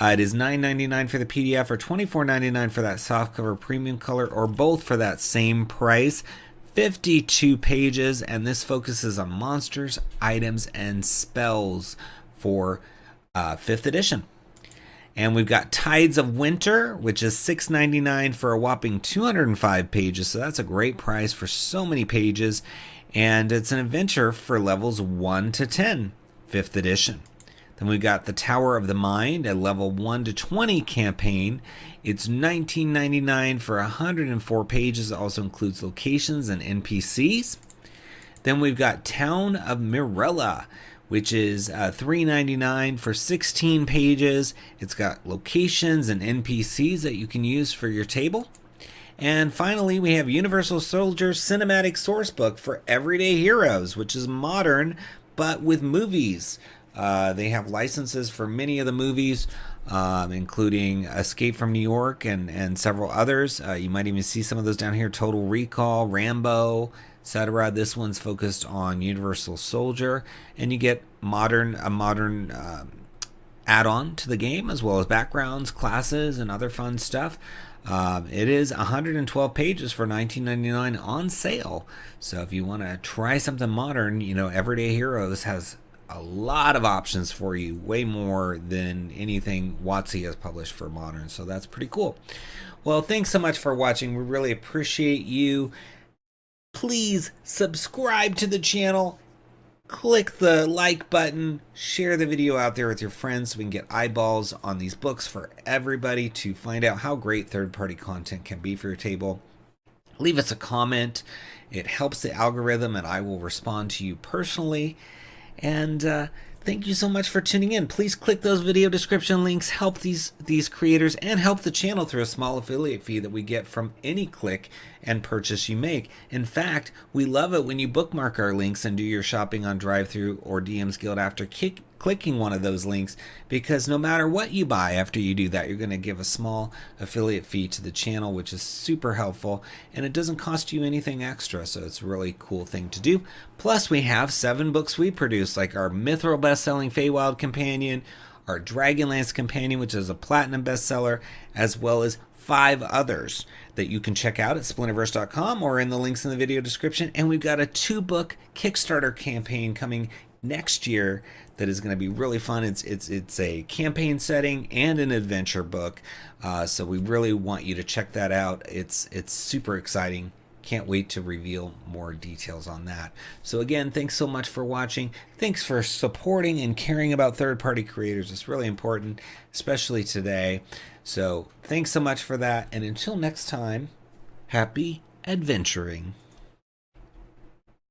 It is $9.99 for the PDF or $24.99 for that softcover premium color, or both for that same price. 52 pages, and this focuses on monsters, items, and spells for 5th edition. And we've got Tides of Winter, which is $6.99 for a whopping 205 pages. So that's a great price for so many pages. And it's an adventure for levels 1 to 10, 5th edition. Then we've got the Tower of the Mind, a level 1 to 20 campaign. It's $19.99 for 104 pages. It also includes locations and NPCs. Then we've got Town of Mirella, which is $3.99 for 16 pages. It's got locations and NPCs that you can use for your table. And finally, we have Universal Soldier Cinematic Sourcebook for Everyday Heroes, which is modern, but with movies. They have licenses for many of the movies, including Escape from New York and several others. You might even see some of those down here. Total Recall, Rambo, etc. This one's focused on Universal Soldier, and you get a modern add-on to the game, as well as backgrounds, classes, and other fun stuff. It is 112 pages for $19.99 on sale. So if you want to try something modern, Everyday Heroes has a lot of options for you, way more than anything WotC has published for modern. So that's pretty cool. Well, thanks so much for watching. We really appreciate you. Please subscribe to the channel. Click the like button, share the video out there with your friends so we can get eyeballs on these books for everybody to find out how great third-party content can be for your table. Leave us a comment. It helps the algorithm, and I will respond to you personally. And thank you so much for tuning in. Please click those video description links, help these creators, and help the channel through a small affiliate fee that we get from any click and purchase you make. In fact, we love it when you bookmark our links and do your shopping on DriveThru or DM's Guild after clicking one of those links, because no matter what you buy after you do that, you're going to give a small affiliate fee to the channel, which is super helpful, and it doesn't cost you anything extra, so it's a really cool thing to do. Plus, we have 7 books we produce, like our Mithril best-selling Feywild Companion, our Dragonlance Companion, which is a platinum bestseller, as well as 5 others that you can check out at splinterverse.com or in the links in the video description. And we've got a 2-book Kickstarter campaign coming next year that is going to be really fun. It's a campaign setting and an adventure book, so we really want you to check that out. It's super exciting. Can't wait to reveal more details on that. So again, thanks so much for watching. Thanks for supporting and caring about third-party creators. It's really important, especially today. So thanks so much for that, and until next time, happy adventuring.